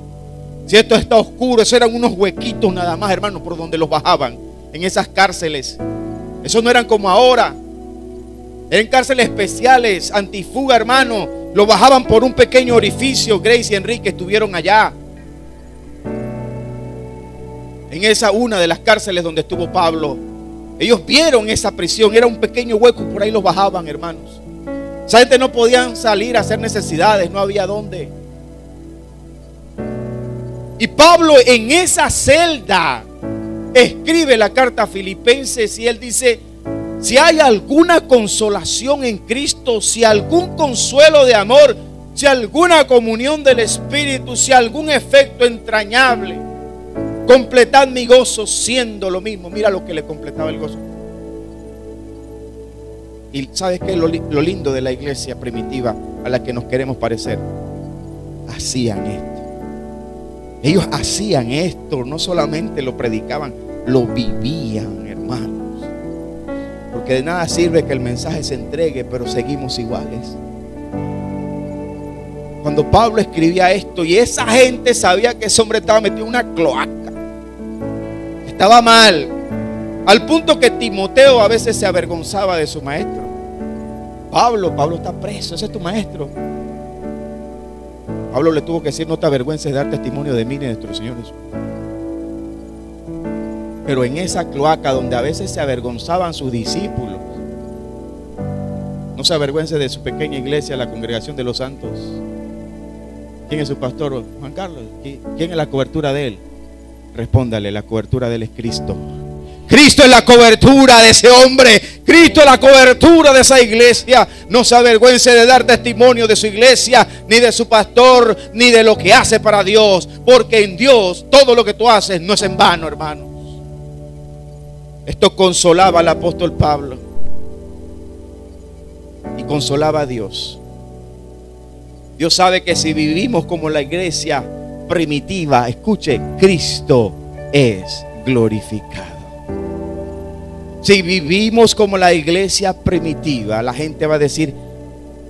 Si esto está oscuro, esos eran unos huequitos nada más, hermanos, por donde los bajaban en esas cárceles. Esos no eran como ahora. Eran cárceles especiales, antifuga, hermano. Lo bajaban por un pequeño orificio. Grace y Enrique estuvieron allá. En esa una de las cárceles donde estuvo Pablo. Ellos vieron esa prisión. Era un pequeño hueco, por ahí los bajaban, hermanos. Esa gente no podían salir a hacer necesidades. No había dónde. Y Pablo en esa celda escribe la carta a Filipenses y él dice, si hay alguna consolación en Cristo, si algún consuelo de amor, si alguna comunión del Espíritu, si algún efecto entrañable, completad mi gozo siendo lo mismo. Mira lo que le completaba el gozo. Y ¿sabes qué es lo lindo de la iglesia primitiva a la que nos queremos parecer? Hacían esto. Ellos hacían esto, no solamente lo predicaban, lo vivían, hermanos. Porque de nada sirve que el mensaje se entregue, pero seguimos iguales. Cuando Pablo escribía esto y esa gente sabía que ese hombre estaba metido en una cloaca, estaba mal, al punto que Timoteo a veces se avergonzaba de su maestro. Pablo está preso, ese es tu maestro. Pablo le tuvo que decir, no te avergüences de dar testimonio de mí ni de nuestro Señor Jesús. Pero en esa cloaca donde a veces se avergonzaban sus discípulos, no se avergüence de su pequeña iglesia, la congregación de los santos. ¿Quién es su pastor? Juan Carlos. ¿Quién es la cobertura de él? Respóndale, la cobertura de él es Cristo. Cristo es la cobertura de ese hombre. Cristo es la cobertura de esa iglesia. No se avergüence de dar testimonio de su iglesia, ni de su pastor, ni de lo que hace para Dios. Porque en Dios todo lo que tú haces no es en vano, hermanos. Esto consolaba al apóstol Pablo. Y consolaba a Dios. Dios sabe que si vivimos como la iglesia primitiva, escuche, Cristo es glorificado. Si vivimos como la iglesia primitiva, la gente va a decir,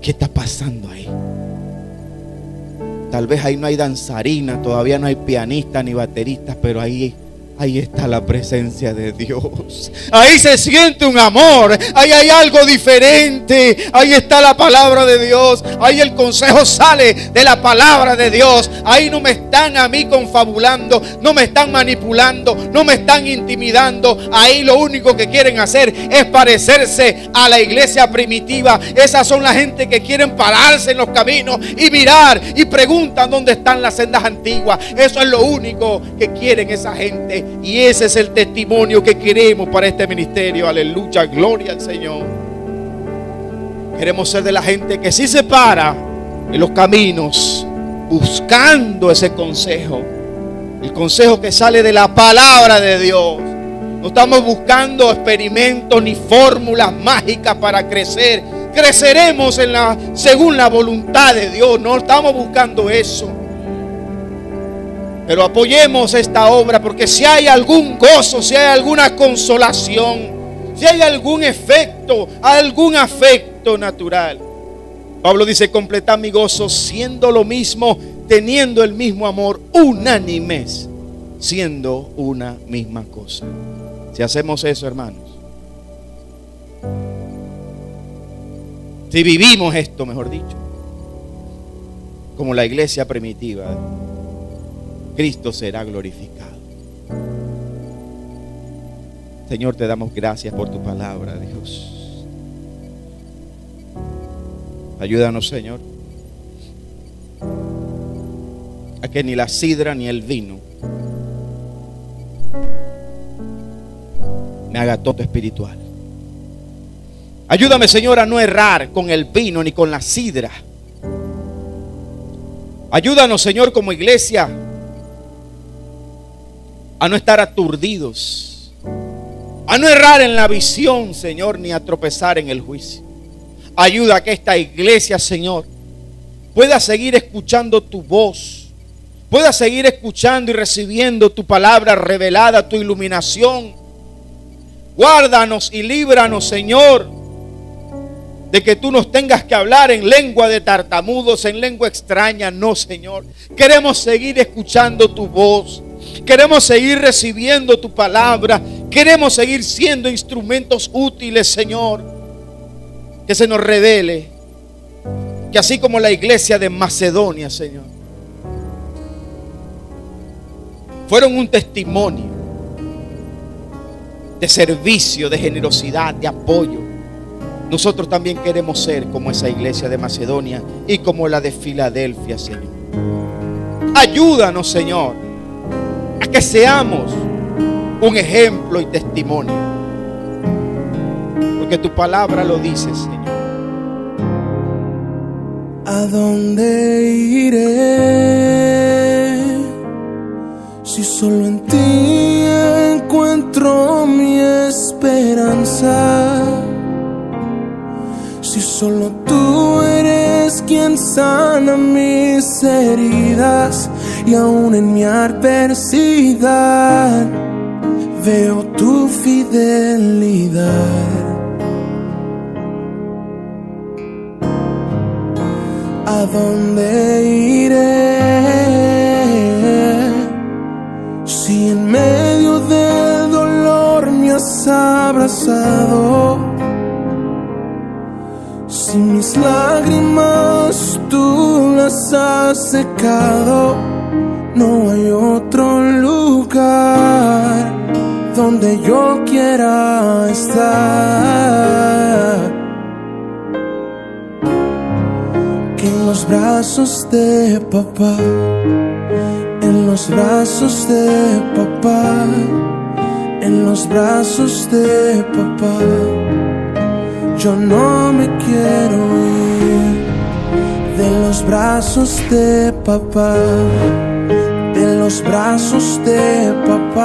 ¿qué está pasando ahí? Tal vez ahí no hay danzarina, todavía no hay pianista ni bateristas, pero ahí está la presencia de Dios. Ahí se siente un amor. Ahí hay algo diferente. Ahí está la palabra de Dios. Ahí el consejo sale de la palabra de Dios. Ahí no me están a mí confabulando, no me están manipulando, no me están intimidando. Ahí lo único que quieren hacer es parecerse a la iglesia primitiva. Esas son la gente que quieren pararse en los caminos y mirar y preguntan dónde están las sendas antiguas. Eso es lo único que quieren esa gente. Y ese es el testimonio que queremos para este ministerio. Aleluya, gloria al Señor. Queremos ser de la gente que sí se para en los caminos buscando ese consejo. El consejo que sale de la palabra de Dios. No estamos buscando experimentos ni fórmulas mágicas para crecer. Creceremos según la voluntad de Dios. No estamos buscando eso. Pero apoyemos esta obra, porque si hay algún gozo, si hay alguna consolación, si hay algún efecto, algún afecto natural, Pablo dice, completad mi gozo siendo lo mismo, teniendo el mismo amor, unánimes, siendo una misma cosa. Si hacemos eso, hermanos, si vivimos esto, mejor dicho, como la iglesia primitiva, Cristo será glorificado. Señor, te damos gracias por tu palabra, Dios. Ayúdanos, Señor, a que ni la sidra ni el vino me haga tonto espiritual. Ayúdame, Señor, a no errar con el vino ni con la sidra. Ayúdanos, Señor, como iglesia, a no estar aturdidos, a no errar en la visión, Señor, ni a tropezar en el juicio. Ayuda a que esta iglesia, Señor, pueda seguir escuchando tu voz, pueda seguir escuchando y recibiendo tu palabra revelada, tu iluminación. Guárdanos y líbranos, Señor, de que tú nos tengas que hablar en lengua de tartamudos, en lengua extraña. No, Señor. Queremos seguir escuchando tu voz. Queremos seguir recibiendo tu palabra. Queremos seguir siendo instrumentos útiles, Señor. Que se nos revele que así como la iglesia de Macedonia, Señor, fueron un testimonio de servicio, de generosidad, de apoyo. Nosotros también queremos ser como esa iglesia de Macedonia y como la de Filadelfia, Señor. Ayúdanos, Señor, a que seamos un ejemplo y testimonio, porque tu palabra lo dice, Señor. ¿A dónde iré si solo en ti encuentro mi esperanza? Si solo tú eres quien sana mis heridas y aún en mi adversidad veo tu fidelidad. ¿A dónde iré si en medio del dolor me has abrazado? Si mis lágrimas tú las has secado, no hay otro lugar donde yo quiera estar que en los brazos de papá, en los brazos de papá, en los brazos de papá. Yo no me quiero ir de los brazos de papá, de los brazos de papá.